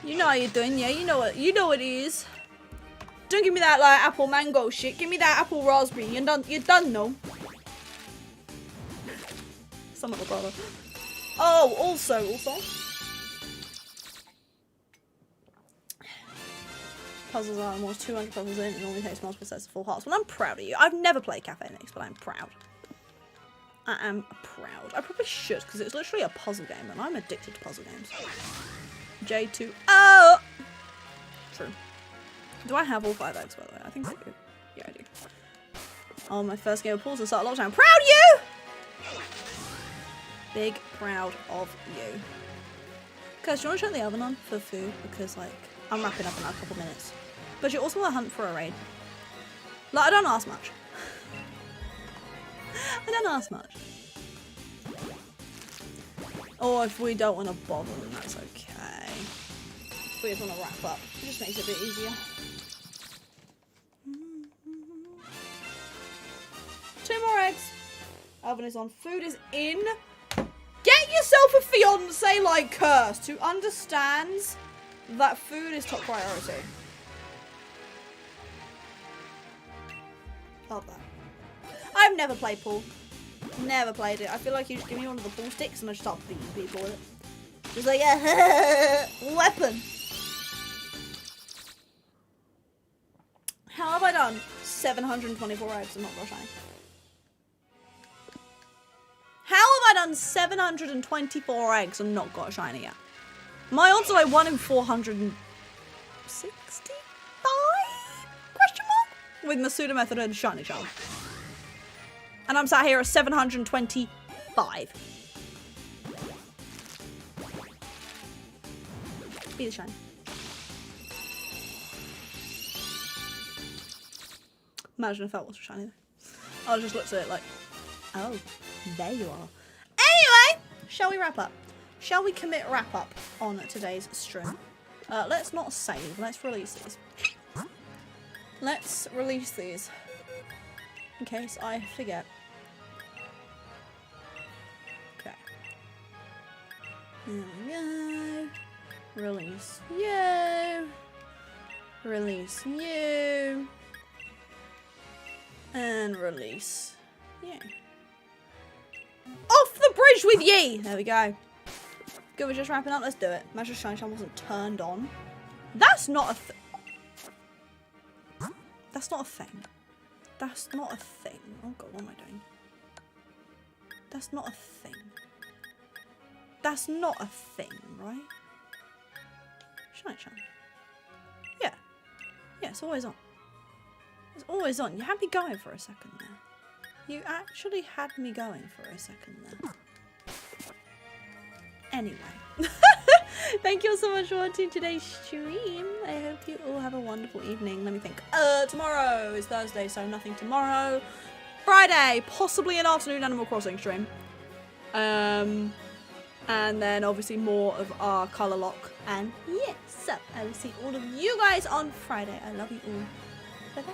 You know how you're doing, yeah? You know what it is. Don't give me that like apple mango shit. Give me that apple raspberry. You're done, no. Some of the brother. Oh, also. Puzzles are almost 200 puzzles in. It only takes multiple sets of full hearts. Well, I'm proud of you. I've never played Cafe Nix, but I'm proud. I am proud. I probably should, because it's literally a puzzle game, and I'm addicted to puzzle games. J2O! True. Do I have all 5 eggs, by the way? I think I do. Yeah, I do. Oh, my first game of pools to start lockdown. Proud of you! Big proud of you. Guys, do you want to shut the oven on for food? Because, like, I'm wrapping up in like a couple minutes. But you also want to hunt for a raid. Like, I don't ask much. I don't ask much. Or if we don't want to bother, then that's okay. We just want to wrap up. It just makes it a bit easier. 2 more eggs. Oven is on. Food is in. Get yourself a fiance like Curse who understands that food is top priority. Love that. I've never played pool. Never played it. I feel like you just give me one of the pool sticks and I just start beating people with it. Just like, weapon. How have I done? 724 eggs and not got shiny. How have I done 724 eggs and not got a shiny yet? My odds are 1 in 465? Question mark? With Masuda method and shiny charm. And I'm sat here at 725. Be the shiny. Imagine if that was shiny though. I just looked at it like, oh, there you are. Anyway, shall we wrap up? Shall we commit wrap up on today's stream? Let's not save. Let's release these. Let's release these. In case I forget. Okay. There we go. Release you. Release you. And release you. Off the bridge with ye! There we go. Good, we're just wrapping up. Let's do it. Magic Shine Shine wasn't turned on. That's not a That's not a thing. That's not a thing. Oh god, what am I doing? That's not a thing. That's not a thing, right? Shine. Yeah. Yeah, it's always on. It's always on. You had me going for a second there. You actually had me going for a second there. Anyway. Thank you all so much for watching today's stream. I hope you all have a wonderful evening. Let me think. Tomorrow is Thursday, so nothing tomorrow. Friday, possibly an afternoon Animal Crossing stream. And then obviously more of our colour lock. And yeah, so I will see all of you guys on Friday. I love you all. Bye bye.